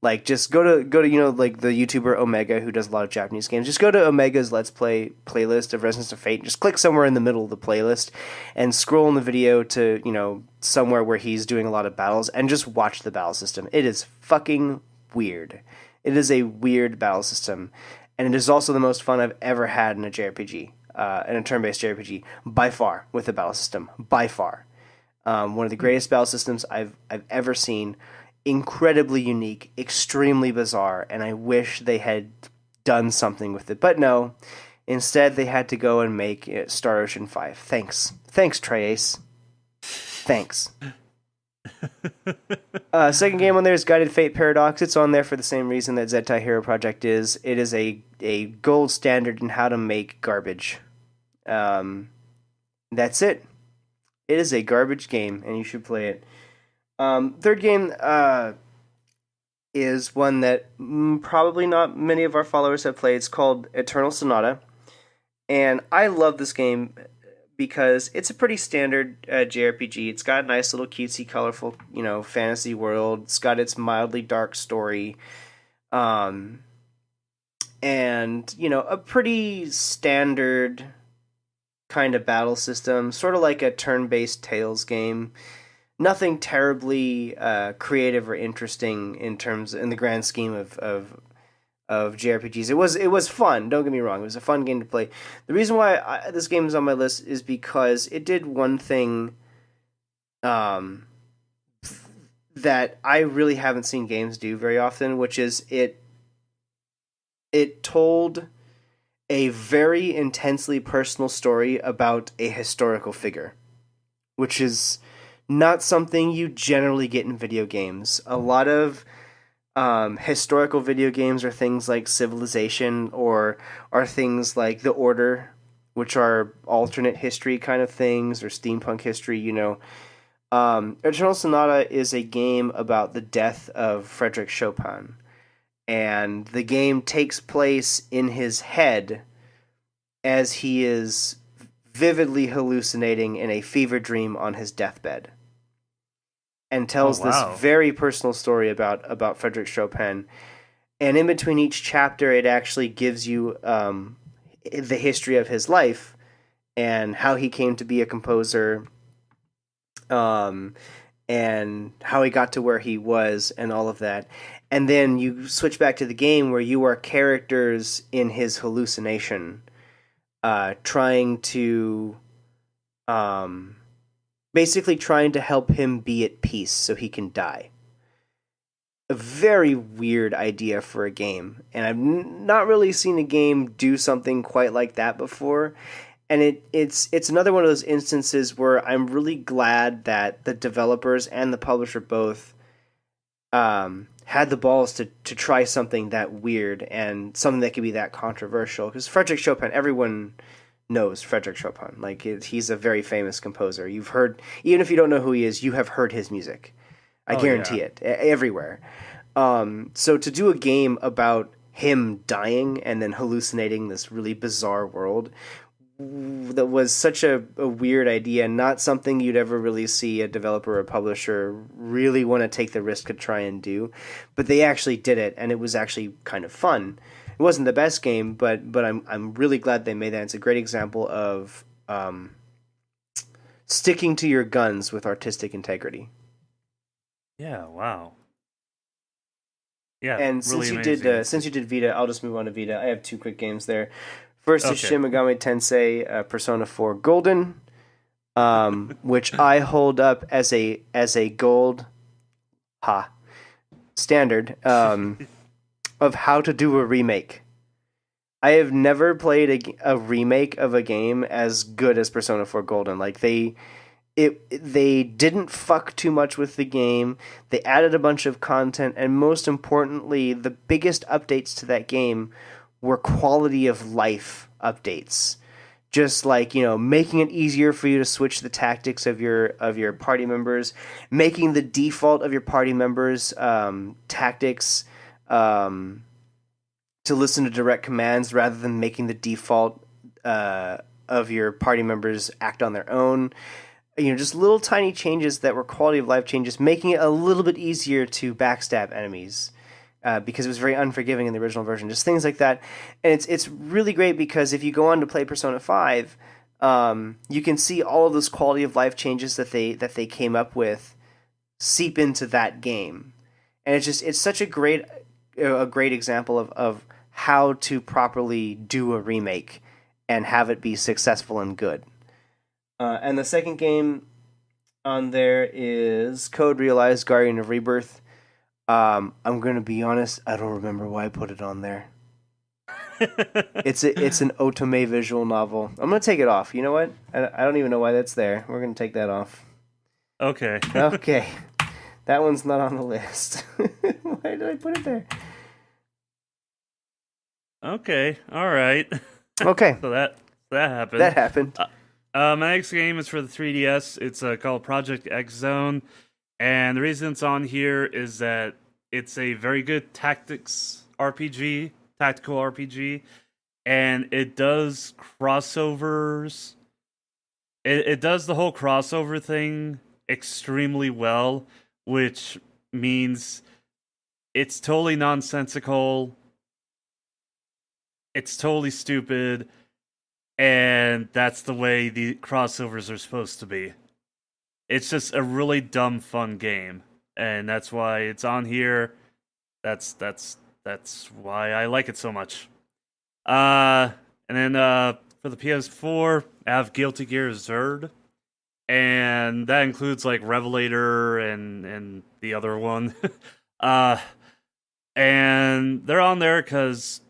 Like, just go to like the YouTuber Omega, who does a lot of Japanese games. Just go to Omega's Let's Play playlist of Resonance of Fate. Just click somewhere in the middle of the playlist and scroll in the video to somewhere where he's doing a lot of battles, and just watch the battle system. It is fucking weird. It is a weird battle system, and it is also the most fun I've ever had in a JRPG, in a turn-based JRPG, by far, with the battle system, by far. One of the greatest battle systems I've ever seen. Incredibly unique, extremely bizarre, and I wish they had done something with it. But no, instead they had to go and make Star Ocean 5. Thanks, Tri-Ace. Thanks. Second game on there is Guided Fate Paradox. It's on there for the same reason that Zentai Hero Project is. It is a gold standard in how to make garbage. That's it. It is a garbage game, and you should play it. Third game is one that probably not many of our followers have played. It's called Eternal Sonata, and I love this game because it's a pretty standard JRPG. It's got a nice little cutesy, colorful, fantasy world. It's got its mildly dark story, and a pretty standard kind of battle system, sort of like a turn-based Tales game. Nothing terribly creative or interesting in the grand scheme of JRPGs. It was fun. Don't get me wrong. It was a fun game to play. The reason why this game is on my list is because it did one thing that I really haven't seen games do very often, which is it told a very intensely personal story about a historical figure, which is not something you generally get in video games. A lot of historical video games are things like Civilization, or are things like The Order, which are alternate history kind of things, or steampunk history, Eternal Sonata is a game about the death of Frederick Chopin, and the game takes place in his head as he is vividly hallucinating in a fever dream on his deathbed, and tells this very personal story about Frederick Chopin. And in between each chapter, it actually gives you the history of his life and how he came to be a composer, and how he got to where he was, and all of that. And then you switch back to the game where you are characters in his hallucination, trying to basically trying to help him be at peace so he can die. A very weird idea for a game, and I've not really seen a game do something quite like that before. And it's another one of those instances where I'm really glad that the developers and the publisher both had the balls to try something that weird and something that could be that controversial. Because Frederick Chopin, everyone knows Frederick Chopin. Like he's a very famous composer. You've heard, even if you don't know who he is, you have heard his music. I Oh yeah. guarantee it, everywhere. So to do a game about him dying and then hallucinating this really bizarre world that was such a weird idea, not something you'd ever really see a developer or publisher really want to take the risk to try and do. But they actually did it, and it was actually kind of fun. It wasn't the best game, but I'm really glad they made that. It's a great example of sticking to your guns with artistic integrity. Yeah. Wow. Yeah. And Really amazing. since you did Vita, I'll just move on to Vita. I have two quick games there. First is Okay. Shin Megami Tensei Persona 4 Golden, which I hold up as a gold standard of how to do a remake. I have never played a remake of a game as good as Persona 4 Golden. Like they didn't fuck too much with the game. They added a bunch of content, and most importantly, the biggest updates to that game were quality of life updates. Just like, making it easier for you to switch the tactics of your party members, making the default of your party members tactics to listen to direct commands rather than making the default of your party members act on their own. Just little tiny changes that were quality of life changes, making it a little bit easier to backstab enemies. Because it was very unforgiving in the original version, just things like that, and it's really great because if you go on to play Persona 5, you can see all of those quality of life changes that they came up with seep into that game, and it's such a great example of how to properly do a remake and have it be successful and good. And the second game on there is Code Realized Guardian of Rebirth. I'm gonna be honest. I don't remember why I put it on there. It's an otome visual novel. I'm gonna take it off. You know what? I don't even know why that's there. We're gonna take that off. Okay. Okay, that one's not on the list. Why did I put it there? Okay. All right. Okay, So that happened. that happened. My next game is for the 3DS. It's called Project X Zone, and the reason it's on here is that it's a very good tactical RPG, and it does crossovers. It does the whole crossover thing extremely well, which means it's totally nonsensical. It's totally stupid, and that's the way the crossovers are supposed to be. It's just a really dumb fun game, and that's why it's on here. That's why I like it so much. And then for the PS4, I have Guilty Gear Zerd, and that includes like Revelator and the other one. uh, and they're on there because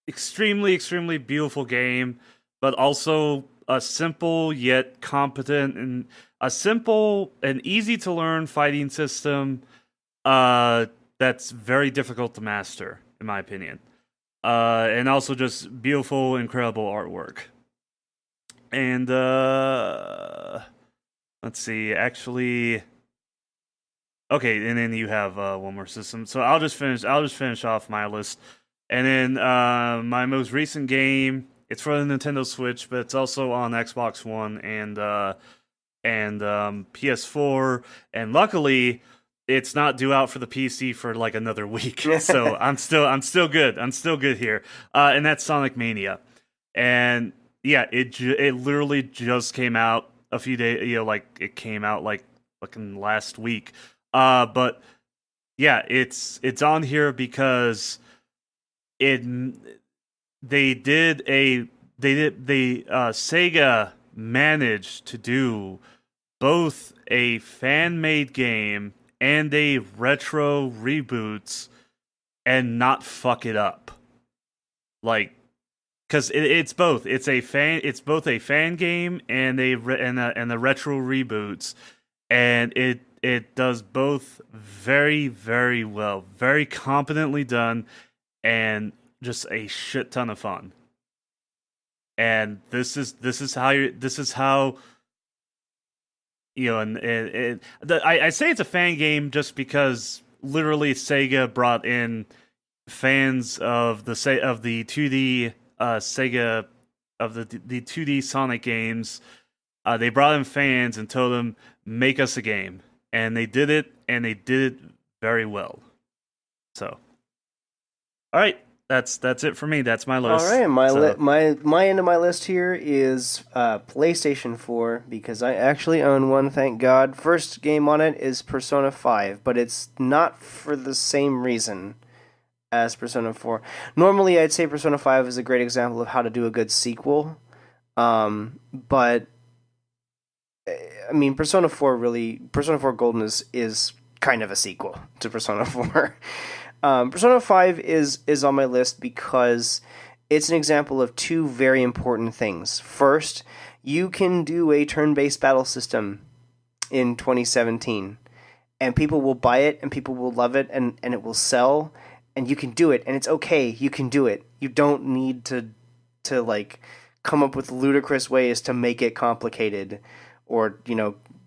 extremely beautiful game, but also a simple yet competent and a simple and easy to learn fighting system that's very difficult to master, in my opinion. And also just beautiful, incredible artwork. And let's see, actually, okay, and then you have one more system. So I'll just finish off my list. And then my most recent game, it's for the Nintendo Switch, but it's also on Xbox One and PS4. And luckily, it's not due out for the PC for like another week. So I'm still good. I'm still good here. And that's Sonic Mania. And yeah, it literally just came out a few days. Like it came out like fucking last week. But yeah, it's on here because it Sega managed to do both a fan-made game and a retro reboot and not fuck it up. Like, because it's both. It's both a fan game and and the retro reboots, and it does both very, very well, very competently done, and just a shit ton of fun. And this is how I say it's a fan game just because literally Sega brought in fans of the 2D Sega of the 2D Sonic games. They brought in fans and told them make us a game, and they did it, and they did it very well. So, all right, that's it for me. That's my list. All right, my end of my list here is PlayStation 4 because I actually own one. Thank God. First game on it is Persona 5, but it's not for the same reason as Persona 4. Normally, I'd say Persona 5 is a great example of how to do a good sequel, but I mean, Persona 4 Golden is kind of a sequel to Persona 4. Persona 5 is on my list because it's an example of two very important things. First, you can do a turn-based battle system in 2017, and people will buy it, and people will love it, and it will sell, and you can do it, and it's okay. You can do it. You don't need to like come up with ludicrous ways to make it complicated, or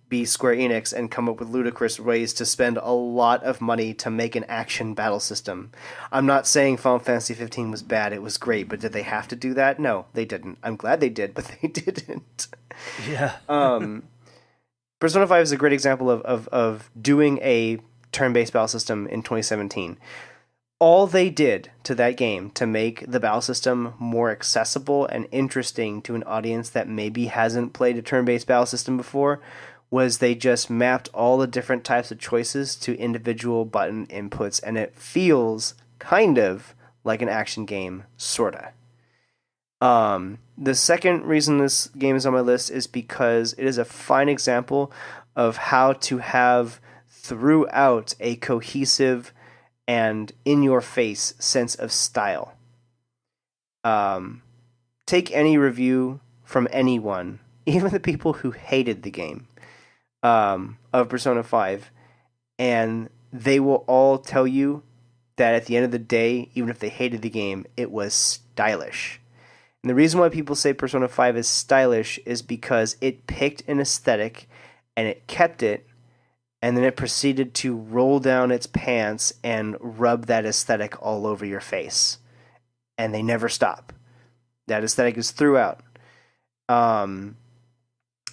be Square Enix and come up with ludicrous ways to spend a lot of money to make an action battle system. I'm not saying Final Fantasy 15 was bad. It was great, but did they have to do that? No, they didn't. I'm glad they did, but they didn't. Yeah. Persona 5 is a great example of doing a turn-based battle system in 2017. All they did to that game to make the battle system more accessible and interesting to an audience that maybe hasn't played a turn-based battle system before was they just mapped all the different types of choices to individual button inputs, and it feels kind of like an action game, sorta. The second reason this game is on my list is because it is a fine example of how to have throughout a cohesive and in-your-face sense of style. Take any review from anyone, even the people who hated the game, of Persona 5, and they will all tell you that at the end of the day, even if they hated the game, it was stylish. And the reason why people say Persona 5 is stylish is because it picked an aesthetic and it kept it, and then it proceeded to roll down its pants and rub that aesthetic all over your face. And they never stop. That aesthetic is throughout.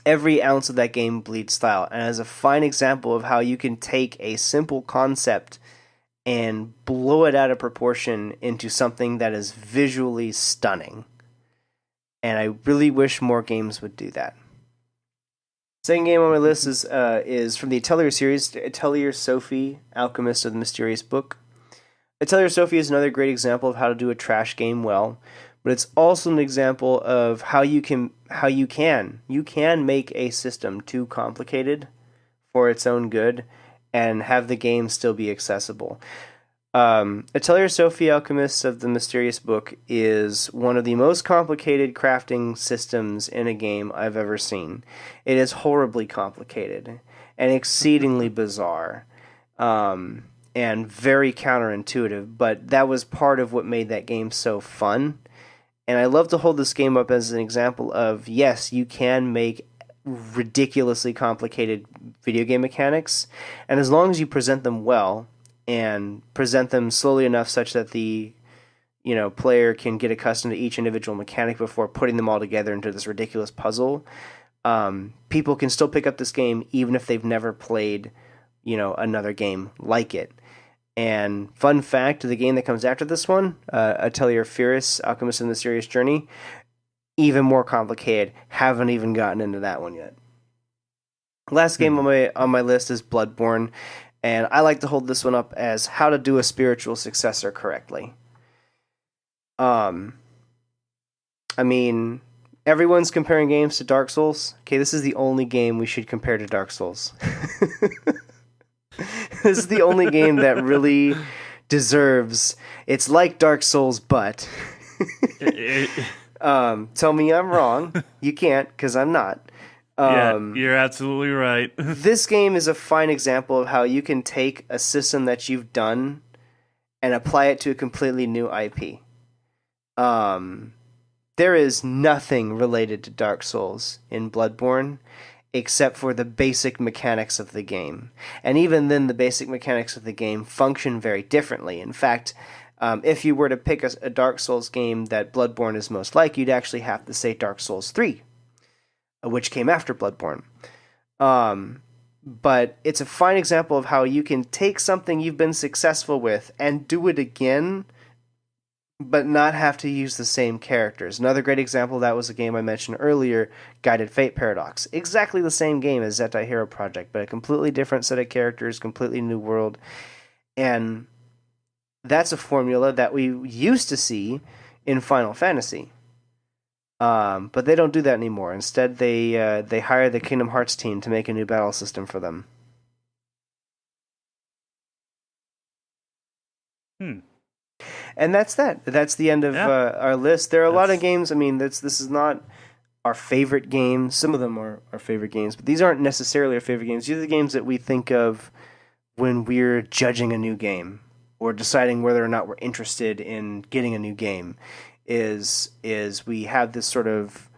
Every ounce of that game bleeds style, and as a fine example of how you can take a simple concept and blow it out of proportion into something that is visually stunning. And I really wish more games would do that. Second game on my list is from the Atelier series, Atelier Sophie, Alchemist of the Mysterious Book. Atelier Sophie is another great example of how to do a trash game well, but it's also an example of how you can make a system too complicated for its own good and have the game still be accessible. Atelier Sophie, Alchemist of the Mysterious Book is one of the most complicated crafting systems in a game I've ever seen. It is horribly complicated and exceedingly bizarre, and very counterintuitive, but that was part of what made that game so fun. And I love to hold this game up as an example of, yes, you can make ridiculously complicated video game mechanics, and as long as you present them well, and present them slowly enough such that the player can get accustomed to each individual mechanic before putting them all together into this ridiculous puzzle, people can still pick up this game even if they've never played another game like it. And fun fact, the game that comes after this one, Atelier Firis, Alchemist of the Mysterious Journey, even more complicated. Haven't even gotten into that one yet. Last game on my list is Bloodborne, and I like to hold this one up as how to do a spiritual successor correctly. I mean, Everyone's comparing games to Dark Souls. Okay, this is the only game we should compare to Dark Souls. This is the only game that really deserves. It's like Dark Souls, but tell me I'm wrong. You can't, because I'm not. Yeah, you're absolutely right. This game is a fine example of how you can take a system that you've done and apply it to a completely new IP. There is nothing related to Dark Souls in Bloodborne except for the basic mechanics of the game. And even then, the basic mechanics of the game function very differently. In fact, if you were to pick a Dark Souls game that Bloodborne is most like, you'd actually have to say Dark Souls 3, which came after Bloodborne. But it's a fine example of how you can take something you've been successful with and do it again, but not have to use the same characters. Another great example of that was a game I mentioned earlier, Guided Fate Paradox. Exactly the same game as Zettai Hero Project, but a completely different set of characters, completely new world. And that's a formula that we used to see in Final Fantasy. But they don't do that anymore. Instead, they hire the Kingdom Hearts team to make a new battle system for them. And that's that. That's the end of our list. There are a lot of games. I mean, this is not our favorite games. Some of them are our favorite games, but these aren't necessarily our favorite games. These are the games that we think of when we're judging a new game or deciding whether or not we're interested in getting a new game. Is we have this sort of,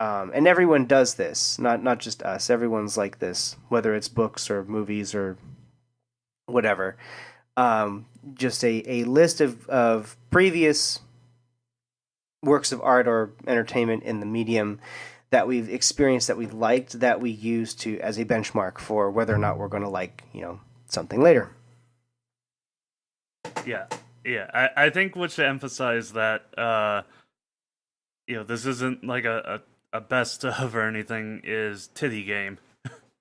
and everyone does this, not just us. Everyone's like this, whether it's books or movies or whatever. Just a list of previous works of art or entertainment in the medium that we've experienced, that we've liked, that we use to as a benchmark for whether or not we're going to like, something later. Yeah, I think we should emphasize that, this isn't like a best of or anything. Is Titty Game.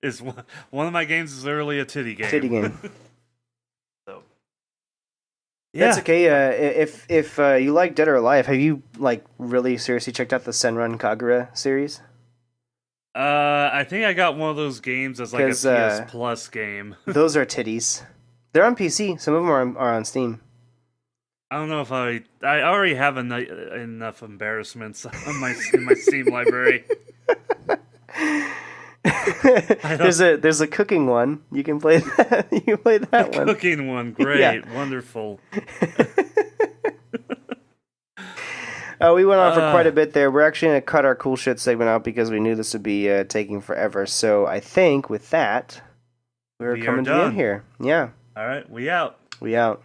Is one of my games is literally a titty game. Titty game. So, yeah. That's okay. If you like Dead or Alive, have you really seriously checked out the Senran Kagura series? I think I got one of those games as like a PS Plus game. Those are titties. They're on PC. Some of them are on Steam. I don't know if I already have enough embarrassments in my Steam library. There's a cooking one. You can play that. You can play that one. Cooking one, great, wonderful. We went on for quite a bit there. We're actually going to cut our cool shit segment out because we knew this would be taking forever. So I think with that, we're coming to the end here. Yeah. All right, we out. We out.